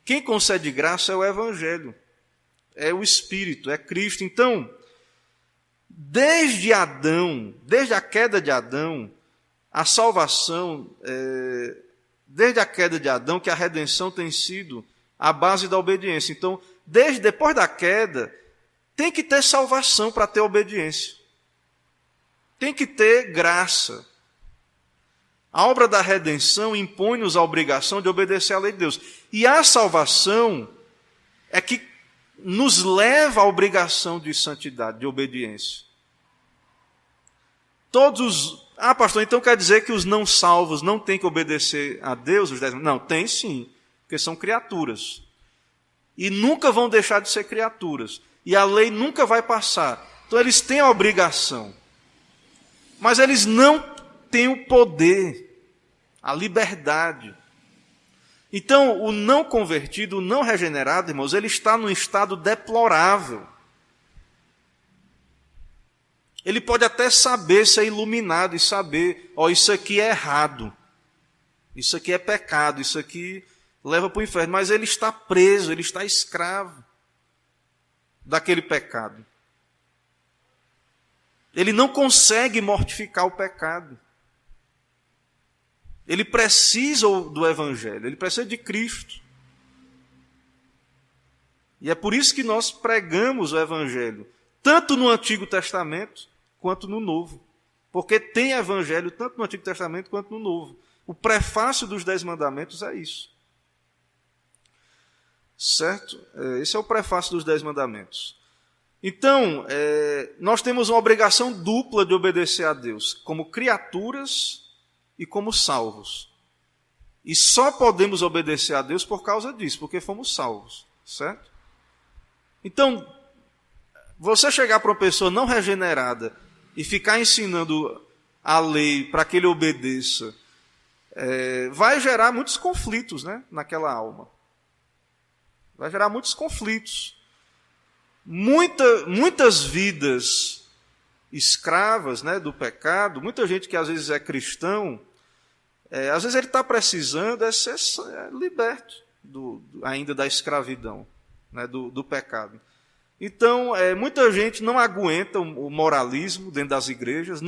Quem concede graça é o Evangelho. É o Espírito, é Cristo. Então, desde Adão, desde a queda de Adão, a salvação, desde a queda de Adão, que a redenção tem sido a base da obediência. Então, desde depois da queda, tem que ter salvação para ter obediência. Tem que ter graça. A obra da redenção impõe-nos a obrigação de obedecer à lei de Deus. E a salvação é que nos leva à obrigação de santidade, de obediência. Pastor, então quer dizer que os não salvos não têm que obedecer a Deus? Não, tem sim, porque são criaturas. E nunca vão deixar de ser criaturas. E a lei nunca vai passar. Então eles têm a obrigação. Mas eles não têm o poder, a liberdade. Então, o não convertido, o não regenerado, irmãos, ele está num estado deplorável. Ele pode até saber, ser iluminado e saber, isso aqui é errado, isso aqui é pecado, isso aqui leva para o inferno, mas ele está preso, ele está escravo daquele pecado. Ele não consegue mortificar o pecado. Ele precisa do Evangelho, ele precisa de Cristo. E é por isso que nós pregamos o Evangelho, tanto no Antigo Testamento quanto no Novo. Porque tem Evangelho tanto no Antigo Testamento quanto no Novo. O prefácio dos 10 mandamentos é isso. Certo? Esse é o prefácio dos 10 mandamentos. Então, nós temos uma obrigação dupla de obedecer a Deus, como criaturas e como salvos. E só podemos obedecer a Deus por causa disso, porque fomos salvos, certo? Então, você chegar para uma pessoa não regenerada e ficar ensinando a lei para que ele obedeça, vai gerar muitos conflitos, né, naquela alma. Vai gerar muitos conflitos. Muitas vidas escravas, né, do pecado, muita gente que às vezes é cristão, às vezes ele está precisando ser liberto ainda da escravidão, né, do pecado. Então, muita gente não aguenta o moralismo dentro das igrejas,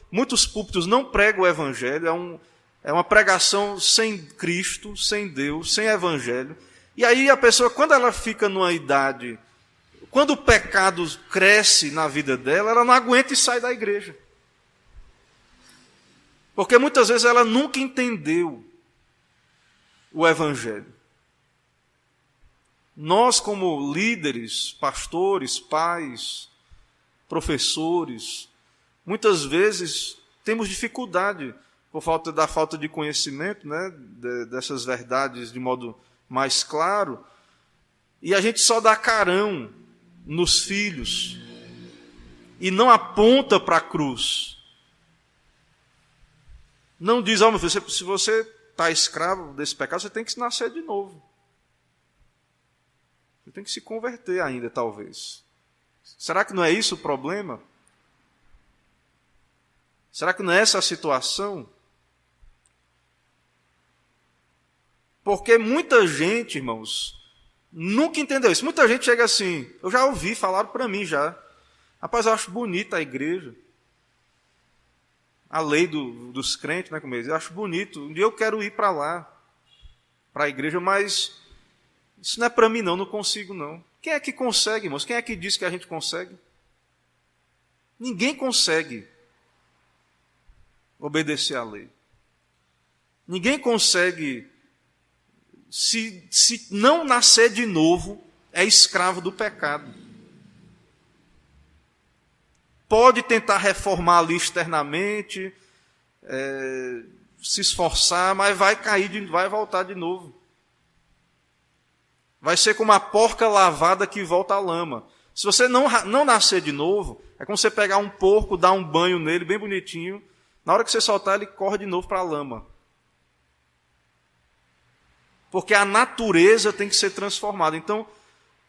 muitos púlpitos não pregam o evangelho, é uma pregação sem Cristo, sem Deus, sem evangelho. E aí a pessoa, quando ela fica numa idade, quando o pecado cresce na vida dela, ela não aguenta e sai da igreja. Porque muitas vezes ela nunca entendeu o evangelho. Nós, como líderes, pastores, pais, professores, muitas vezes temos dificuldade por da falta de conhecimento, né, dessas verdades de modo mais claro, e a gente só dá carão nos filhos e não aponta para a cruz. Não diz, meu filho, se você está escravo desse pecado, você tem que nascer de novo. Você tem que se converter ainda, talvez. Será que não é isso o problema? Será que não é essa a situação? Porque muita gente, irmãos, nunca entendeu isso. Muita gente chega assim, eu já ouvi, falaram para mim já. Rapaz, eu acho bonita a igreja. A lei dos crentes, né, como eles dizem, eu acho bonito. Um dia eu quero ir para lá, para a igreja, mas isso não é para mim não consigo não. Quem é que consegue, irmãos? Quem é que diz que a gente consegue? Ninguém consegue obedecer à lei. Ninguém consegue, se não nascer de novo, é escravo do pecado. Pode tentar reformar ali externamente, se esforçar, mas vai cair, vai voltar de novo. Vai ser como a porca lavada que volta à lama. Se você não nascer de novo, é como você pegar um porco, dar um banho nele bem bonitinho, na hora que você soltar ele corre de novo para a lama. Porque a natureza tem que ser transformada. Então,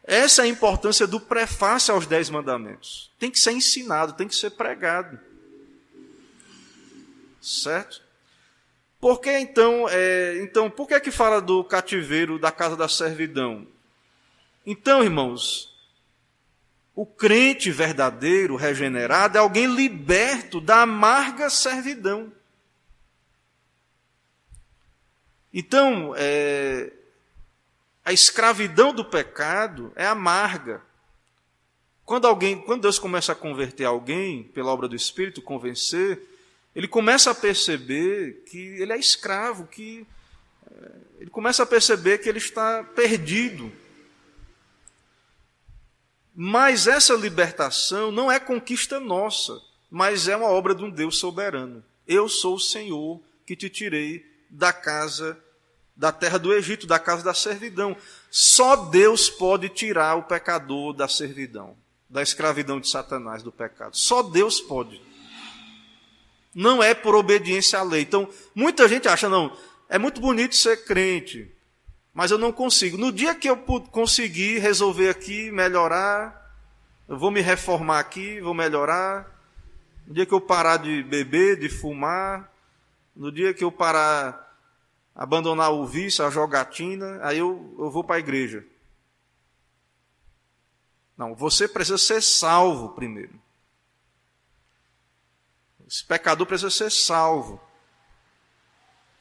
essa é a importância do prefácio aos 10 mandamentos. Tem que ser ensinado, tem que ser pregado. Certo? Por que então, por que fala do cativeiro, da casa da servidão? Então, irmãos, o crente verdadeiro, regenerado, é alguém liberto da amarga servidão. Então, a escravidão do pecado é amarga. Quando Deus começa a converter alguém, pela obra do Espírito, convencer, ele começa a perceber que ele é escravo, ele começa a perceber que ele está perdido. Mas essa libertação não é conquista nossa, mas é uma obra de um Deus soberano. Eu sou o Senhor que te tirei da terra do Egito, da casa da servidão. Só Deus pode tirar o pecador da servidão, da escravidão de Satanás, do pecado. Só Deus pode. Não é por obediência à lei. Então, muita gente acha, não, é muito bonito ser crente, mas eu não consigo. No dia que eu conseguir resolver aqui, melhorar, eu vou me reformar aqui, vou melhorar. No dia que eu parar de beber, de fumar, no dia que eu parar, abandonar o vício, a jogatina, aí eu vou para a igreja. Não, você precisa ser salvo primeiro. Esse pecador precisa ser salvo.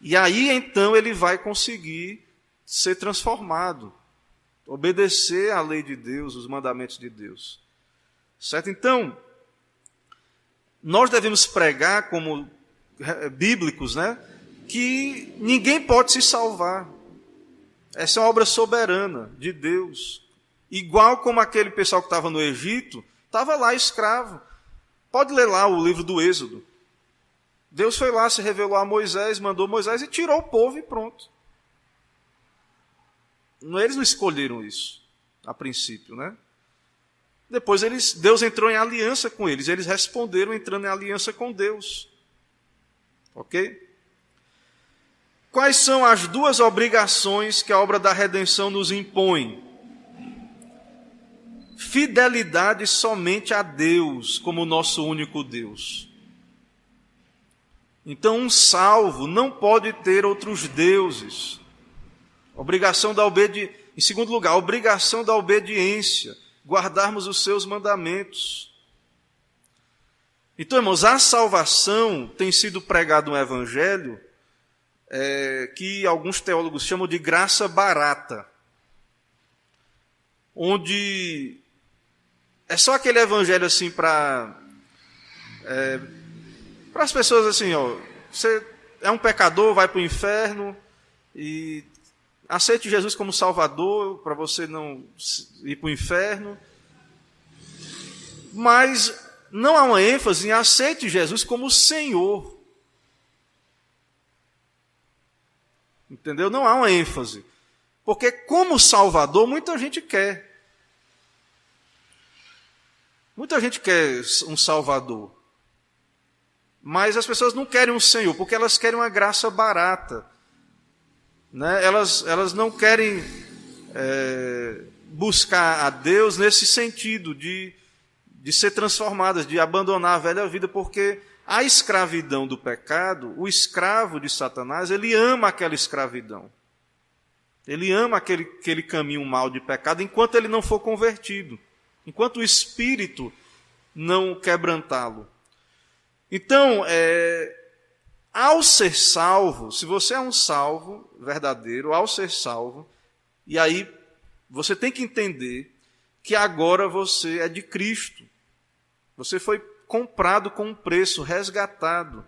E aí, então, ele vai conseguir ser transformado, obedecer à lei de Deus, os mandamentos de Deus. Certo? Então, nós devemos pregar como bíblicos, né, que ninguém pode se salvar. Essa é uma obra soberana de Deus. Igual como aquele pessoal que estava no Egito, estava lá escravo. Pode ler lá o livro do Êxodo. Deus foi lá, se revelou a Moisés, mandou Moisés e tirou o povo e pronto. Eles não escolheram isso, a princípio, né? Depois Deus entrou em aliança com eles. Eles responderam entrando em aliança com Deus. Ok? Quais são as duas obrigações que a obra da redenção nos impõe? Fidelidade somente a Deus, como nosso único Deus. Então, um salvo não pode ter outros deuses. Em segundo lugar, a obrigação da obediência, guardarmos os seus mandamentos. Então, irmãos, a salvação tem sido pregado um evangelho que alguns teólogos chamam de graça barata, onde é só aquele evangelho assim para as pessoas assim, ó, você é um pecador, vai para o inferno e aceite Jesus como Salvador para você não ir para o inferno. Mas não há uma ênfase em aceite Jesus como Senhor. Entendeu? Não há uma ênfase. Porque como Salvador, muita gente quer. Muita gente quer um Salvador. Mas as pessoas não querem um Senhor, porque elas querem uma graça barata. Né? Elas não querem buscar a Deus nesse sentido de ser transformadas, de abandonar a velha vida, porque a escravidão do pecado, o escravo de Satanás, ele ama aquela escravidão. Ele ama aquele caminho mau de pecado enquanto ele não for convertido, enquanto o Espírito não quebrantá-lo. Então, ao ser salvo, se você é um salvo verdadeiro, ao ser salvo, e aí você tem que entender que agora você é de Cristo. Você foi comprado com um preço, resgatado.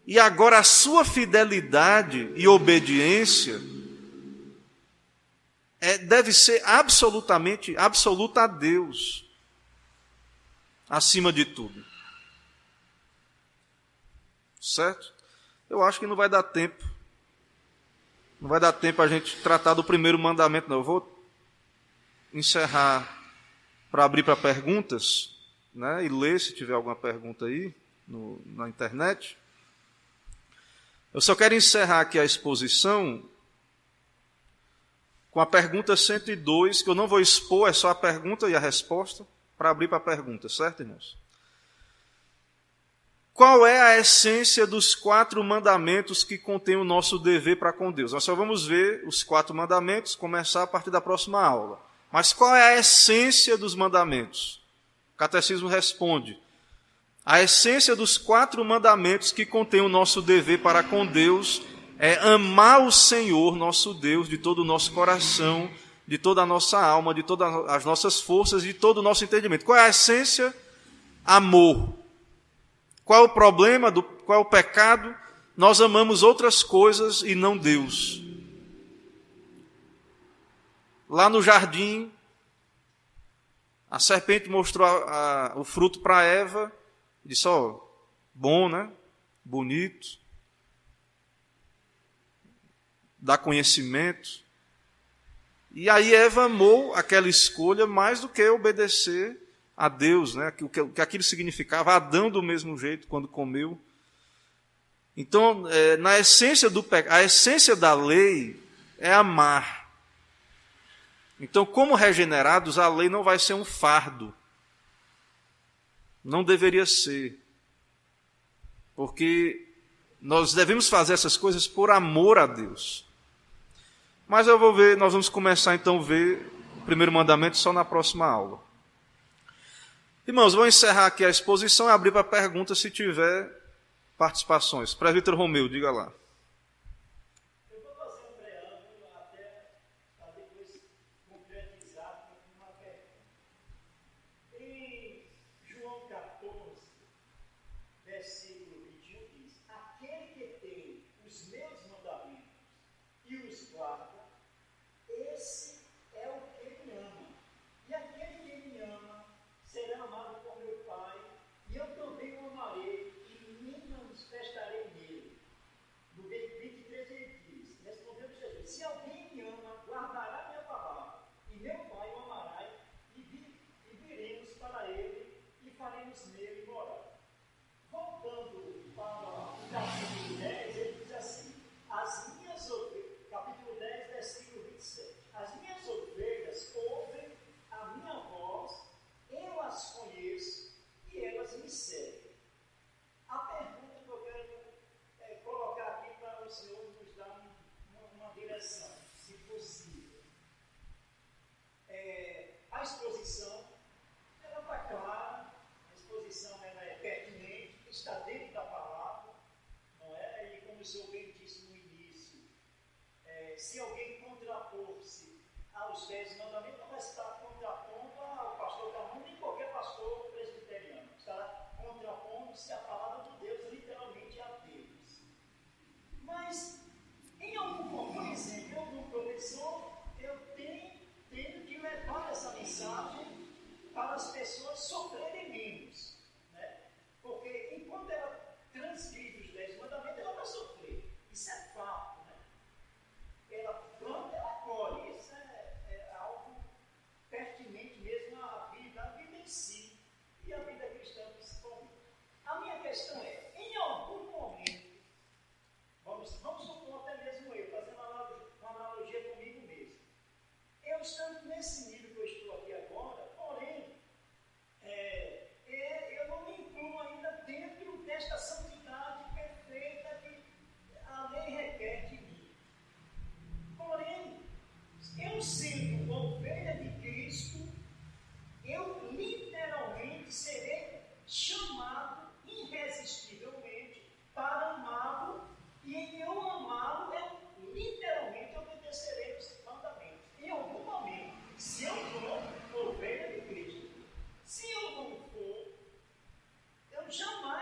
E agora a sua fidelidade e obediência deve ser absoluta a Deus, acima de tudo. Certo? Eu acho que não vai dar tempo. Não vai dar tempo a gente tratar do primeiro mandamento, não. Eu vou encerrar para abrir para perguntas, né, e ler se tiver alguma pergunta aí na internet. Eu só quero encerrar aqui a exposição com a pergunta 102, que eu não vou expor, é só a pergunta e a resposta, para abrir para a pergunta, certo, irmãos? Qual é a essência dos 4 mandamentos que contém o nosso dever para com Deus? Nós só vamos ver os 4 mandamentos, começar a partir da próxima aula. Mas qual é a essência dos mandamentos? O catecismo responde: a essência dos 4 mandamentos que contém o nosso dever para com Deus é amar o Senhor, nosso Deus, de todo o nosso coração, de toda a nossa alma, de todas as nossas forças, de todo o nosso entendimento. Qual é a essência? Amor. Qual é o problema? Qual é o pecado? Nós amamos outras coisas e não Deus. Lá no jardim, a serpente mostrou o fruto para Eva, disse, bom, né? Bonito, dá conhecimento. E aí Eva amou aquela escolha mais do que obedecer a Deus, né? O que aquilo significava. Adão, do mesmo jeito, quando comeu. Então, na essência do pecado, a essência da lei é amar. Então, como regenerados, a lei não vai ser um fardo. Não deveria ser. Porque nós devemos fazer essas coisas por amor a Deus. Mas nós vamos começar então a ver o primeiro mandamento só na próxima aula. Irmãos, vou encerrar aqui a exposição e abrir para perguntas se tiver participações. Presbítero Romeu, diga lá. Eu vou fazer um preâmbulo até para depois concretizar com uma pergunta. Em João 14, versículo 21 diz: aquele que tem os meus mandamentos e os guarda, esse é o que me ama. E aquele que me ama será amado por meu Pai, e eu também o amarei e me manifestarei nele. No 23 ele diz: respondeu Jesus: se alguém me ama, guardará minha palavra, e meu Pai o amará, e viremos para ele e faremos nele morar. Voltando para o capítulo 10, ele diz assim: as minhas ovelhas, capítulo 10, versículo 27, as minhas ovelhas ouvem a minha voz, eu as conheço e elas me seguem. A pergunta que eu quero colocar aqui para o Senhor nos dar uma direção, se possível. A exposição, ela está clara, a exposição ela é pertinente, está dentro da palavra, não é? E como o senhor bem disse no início, se alguém contrapor-se aos 10 mandamentos, não vai estar contrapondo ao pastor Camão, nem qualquer pastor presbiteriano. Estará contrapondo-se à palavra de Deus, literalmente a Deus. Mas, em algum, por exemplo, em algum professor, eu tenho que levar essa mensagem para as pessoas sofrerem menos. Né? Porque enquanto ela transcreve os 10 mandamentos, ela vai sofrer. Isso é fato. Né? Ela planta, ela colhe. Isso é algo pertinente mesmo à vida em si e à vida cristã principalmente. A minha questão é, em algum momento, vamos supor até mesmo eu, fazendo uma analogia comigo mesmo, eu estando nesse nível que eu estou aqui agora, porém, eu não me incluo ainda dentro desta santidade perfeita que a lei requer de mim. Porém,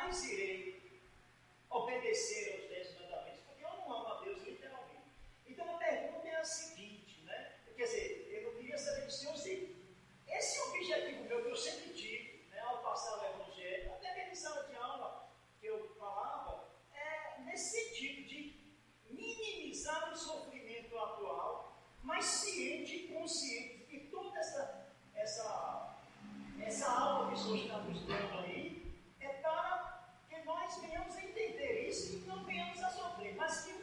jamais irei obedecer aos 10 mandamentos, porque eu não amo a Deus literalmente. Então a pergunta é a seguinte, né? Quer dizer, eu queria saber do senhor se esse objetivo meu que eu sempre tive, né, ao passar o Evangelho, até mesmo em sala de aula que eu falava, é nesse sentido de minimizar o sofrimento atual, mas ciente e consciente de que toda essa aula que o senhor está nos dando aí é para que nós venhamos a entender isso e não venhamos a sofrer, mas que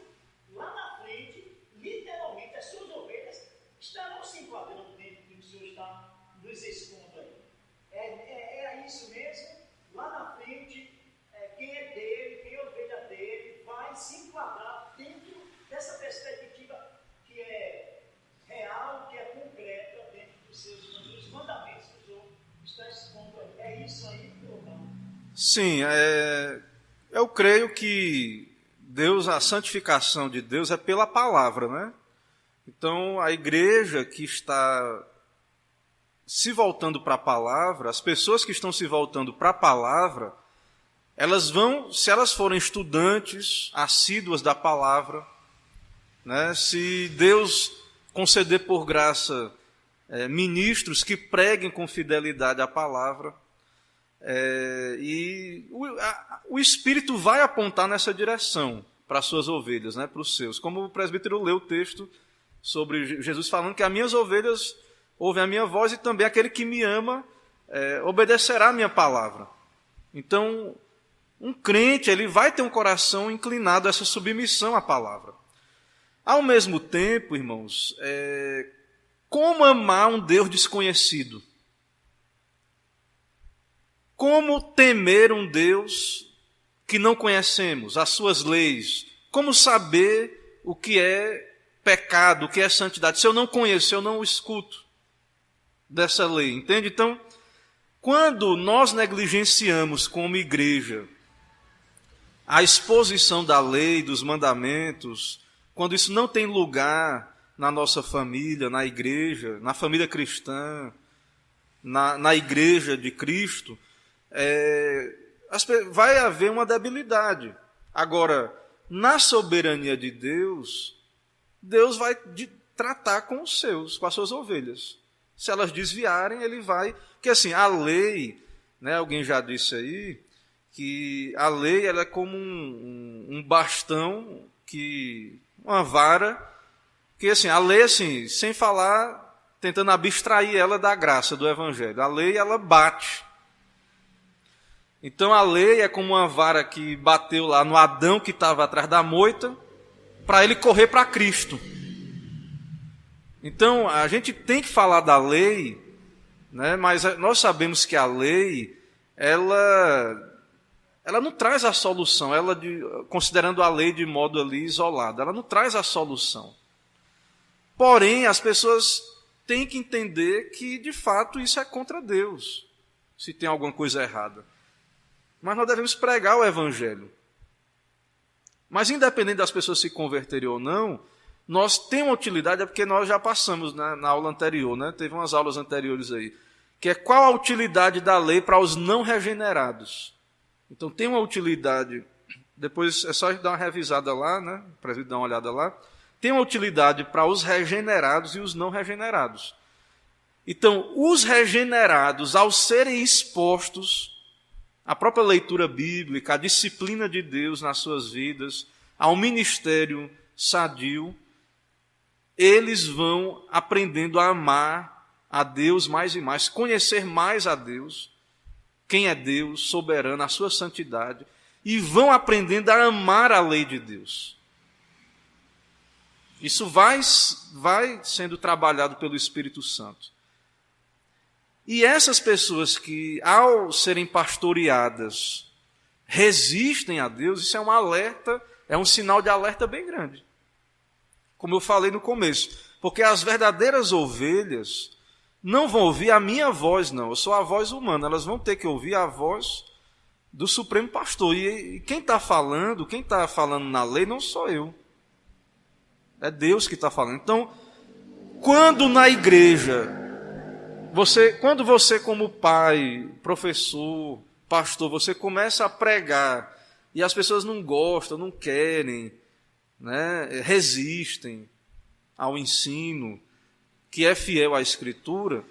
lá na frente, literalmente, as suas ovelhas estarão se enquadrando dentro do que o senhor está nos expondo aí. É isso mesmo, lá na frente, quem é dele, quem é ovelha dele, vai se enquadrar dentro dessa perspectiva que é real, que é concreta, dentro dos mandamentos que o senhor está expondo aí. É isso aí ou não? Sim, eu creio que Deus, a santificação de Deus é pela palavra, né? Então, a igreja que está se voltando para a palavra, as pessoas que estão se voltando para a palavra, elas vão, se elas forem estudantes assíduas da palavra, né? Se Deus conceder por graça ministros que preguem com fidelidade a palavra, e o Espírito vai apontar nessa direção para as suas ovelhas, né, para os seus. Como o presbítero leu o texto sobre Jesus falando que as minhas ovelhas ouvem a minha voz e também aquele que me ama obedecerá a minha palavra. Então, um crente ele vai ter um coração inclinado a essa submissão à palavra. Ao mesmo tempo, irmãos, como amar um Deus desconhecido? Como temer um Deus que não conhecemos, as suas leis? Como saber o que é pecado, o que é santidade? Se eu não conheço, se eu não escuto dessa lei, entende? Então, quando nós negligenciamos como igreja a exposição da lei, dos mandamentos, quando isso não tem lugar na nossa família, na igreja, na família cristã, na igreja de Cristo, vai haver uma debilidade. Agora, na soberania de Deus, Deus vai tratar com os seus, com as suas ovelhas. Se elas desviarem, ele vai... Porque assim, a lei, né, alguém já disse aí, que a lei ela é como um bastão, uma vara, que assim, a lei, assim, sem falar, tentando abstrair ela da graça do Evangelho. A lei, ela bate. Então a lei é como uma vara que bateu lá no Adão que estava atrás da moita, para ele correr para Cristo. Então a gente tem que falar da lei, né, mas nós sabemos que a lei, ela não traz a solução, considerando a lei de modo ali isolado, ela não traz a solução. Porém, as pessoas têm que entender que, de fato, isso é contra Deus, se tem alguma coisa errada. Mas nós devemos pregar o Evangelho. Mas, independente das pessoas se converterem ou não, nós temos uma utilidade, é porque nós já passamos na aula anterior, né? Teve umas aulas anteriores aí, que é qual a utilidade da lei para os não regenerados. Então, tem uma utilidade, depois é só dar uma revisada lá, né? Para dar uma olhada lá. Tem uma utilidade para os regenerados e os não regenerados. Então, os regenerados, ao serem expostos à própria leitura bíblica, à disciplina de Deus nas suas vidas, ao ministério sadio, eles vão aprendendo a amar a Deus mais e mais, conhecer mais a Deus, quem é Deus, soberano, a sua santidade, e vão aprendendo a amar a lei de Deus. Isso vai sendo trabalhado pelo Espírito Santo. E essas pessoas que, ao serem pastoreadas, resistem a Deus, isso é um alerta, é um sinal de alerta bem grande. Como eu falei no começo. Porque as verdadeiras ovelhas não vão ouvir a minha voz, não. Eu sou a voz humana. Elas vão ter que ouvir a voz do Supremo Pastor. E quem está falando na lei não sou eu. É Deus que está falando. Então, quando na igreja, quando você como pai, professor, pastor, você começa a pregar e as pessoas não gostam, não querem, né, resistem ao ensino que é fiel à Escritura,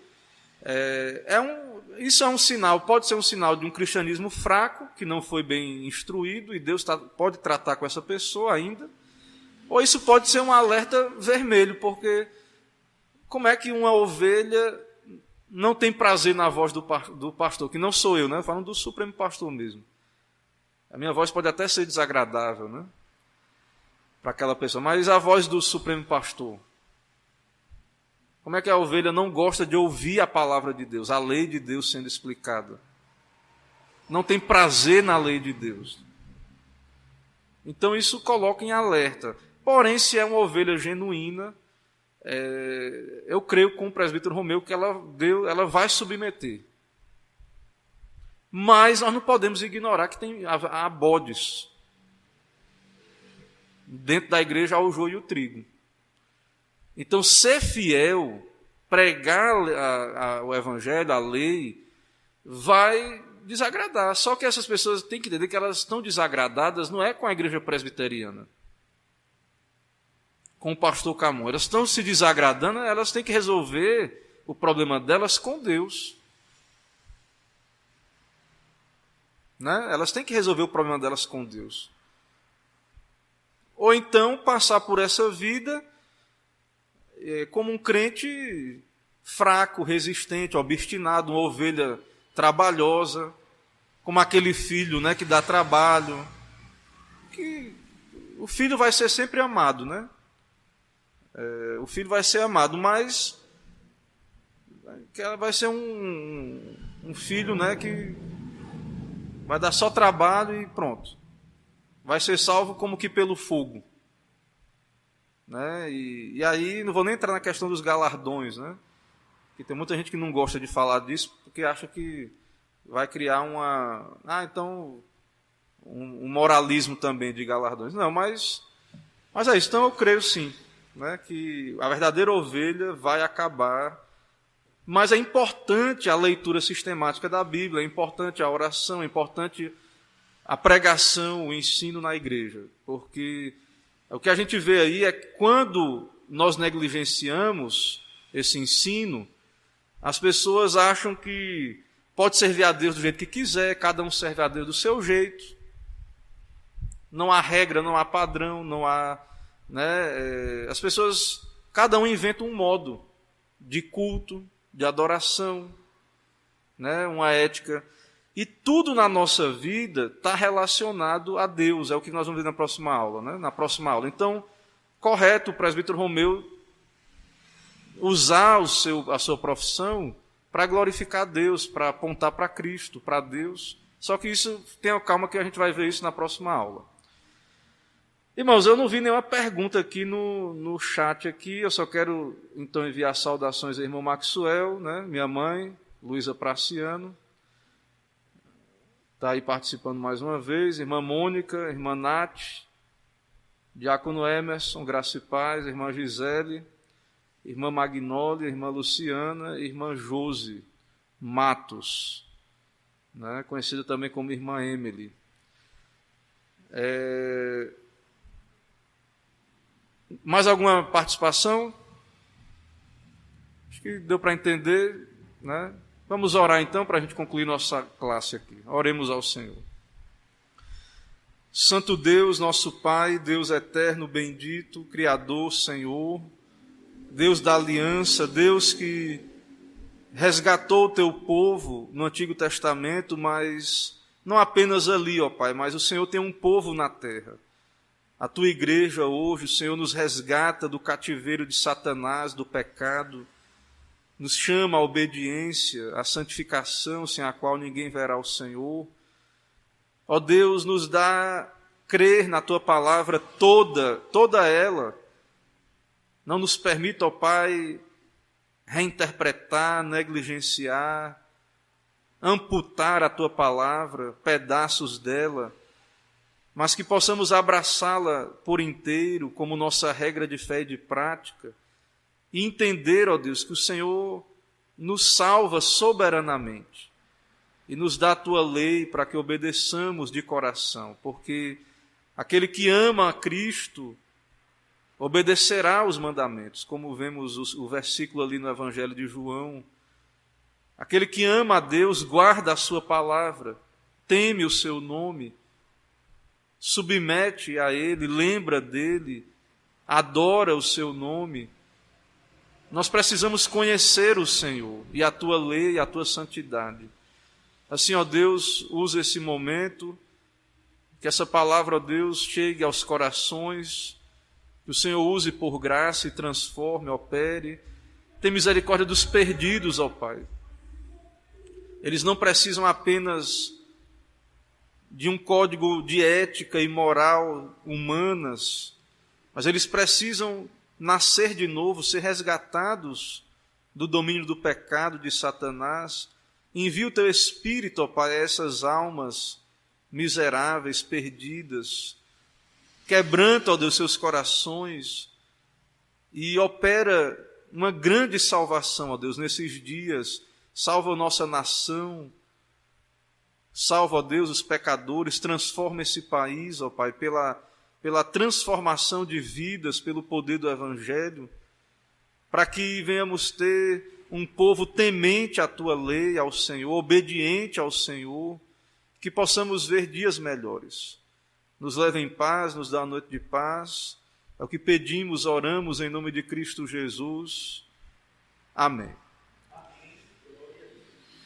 isso é um sinal, pode ser um sinal de um cristianismo fraco, que não foi bem instruído, e Deus pode tratar com essa pessoa ainda, ou isso pode ser um alerta vermelho, porque como é que uma ovelha não tem prazer na voz do pastor, que não sou eu, né? Falando do Supremo Pastor mesmo. A minha voz pode até ser desagradável, né, para aquela pessoa, mas a voz do Supremo Pastor. Como é que a ovelha não gosta de ouvir a palavra de Deus, a lei de Deus sendo explicada? Não tem prazer na lei de Deus. Então isso coloca em alerta. Porém, se é uma ovelha genuína, eu creio com o presbítero Romeu que ela vai submeter. Mas nós não podemos ignorar que há bodes. Dentro da igreja há o joio e o trigo. Então, ser fiel, pregar o evangelho, a lei, vai desagradar. Só que essas pessoas têm que entender que elas estão desagradadas não é com a igreja presbiteriana, com o pastor Camon. Elas estão se desagradando, elas têm que resolver o problema delas com Deus. Né? Elas têm que resolver o problema delas com Deus. Ou então passar por essa vida como um crente fraco, resistente, obstinado, uma ovelha trabalhosa, como aquele filho, né, que dá trabalho. Que o filho vai ser sempre amado, né? O filho vai ser amado, mas vai ser um filho, né, que vai dar só trabalho e pronto. Vai ser salvo como que pelo fogo. Né? E aí, não vou nem entrar na questão dos galardões, né? Porque tem muita gente que não gosta de falar disso, porque acha que vai criar um moralismo também de galardões. Não, mas é isso. Então eu creio sim, né, que a verdadeira ovelha vai acabar. Mas é importante a leitura sistemática da Bíblia, é importante a oração, é importante a pregação, o ensino na igreja, porque o que a gente vê aí é que quando nós negligenciamos esse ensino, as pessoas acham que pode servir a Deus do jeito que quiser, cada um serve a Deus do seu jeito. Não há regra, não há padrão, não há... Né, as pessoas, cada um inventa um modo de culto, de adoração, né, uma ética. E tudo na nossa vida está relacionado a Deus, é o que nós vamos ver na próxima aula. Né? Na próxima aula. Então, correto o presbítero Romeu usar a sua profissão para glorificar Deus, para apontar para Cristo, para Deus. Só que isso, tenha calma que a gente vai ver isso na próxima aula. Irmãos, eu não vi nenhuma pergunta aqui no chat aqui, eu só quero então enviar saudações ao irmão Maxwell, né? Minha mãe, Luísa Praciano. Está aí participando mais uma vez, irmã Mônica, irmã Nath, diácono Emerson, graça e paz, irmã Gisele, irmã Magnólia, irmã Luciana, irmã Josi Matos, né, conhecida também como irmã Emily. Mais alguma participação? Acho que deu para entender, né? Vamos orar então para a gente concluir nossa classe aqui. Oremos ao Senhor. Santo Deus, nosso Pai, Deus eterno, bendito, Criador, Senhor, Deus da aliança, Deus que resgatou o teu povo no Antigo Testamento, mas não apenas ali, ó Pai, mas o Senhor tem um povo na terra. A tua igreja hoje, o Senhor nos resgata do cativeiro de Satanás, do pecado, nos chama à obediência, à santificação, sem a qual ninguém verá o Senhor. Ó Deus, nos dá crer na Tua palavra toda ela. Não nos permita, ó Pai, reinterpretar, negligenciar, amputar a Tua palavra, pedaços dela, mas que possamos abraçá-la por inteiro como nossa regra de fé e de prática, e entender, ó Deus, que o Senhor nos salva soberanamente e nos dá a tua lei para que obedeçamos de coração, porque aquele que ama a Cristo obedecerá aos mandamentos, como vemos o versículo ali no Evangelho de João. Aquele que ama a Deus guarda a sua palavra, teme o seu nome, submete a Ele, lembra dele, adora o seu nome. Nós precisamos conhecer o Senhor e a tua lei e a tua santidade. Assim, ó Deus, usa esse momento, que essa palavra, ó Deus, chegue aos corações, que o Senhor use por graça e transforme, opere. Tem misericórdia dos perdidos, ó Pai. Eles não precisam apenas de um código de ética e moral humanas, mas eles precisam nascer de novo, ser resgatados do domínio do pecado de Satanás. Envia o teu Espírito, ó Pai, a essas almas miseráveis, perdidas. Quebranta, ó Deus, seus corações e opera uma grande salvação, ó Deus, nesses dias. Salva a nossa nação, salva, ó Deus, os pecadores, transforma esse país, ó Pai, pela transformação de vidas, pelo poder do Evangelho, para que venhamos ter um povo temente à Tua lei, ao Senhor, obediente ao Senhor, que possamos ver dias melhores. Nos leve em paz, nos dá uma noite de paz. É o que pedimos, oramos em nome de Cristo Jesus. Amém.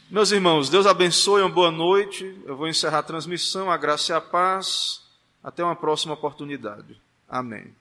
Meus irmãos, Deus abençoe, uma boa noite. Eu vou encerrar a transmissão, a graça e a paz. Até uma próxima oportunidade. Amém.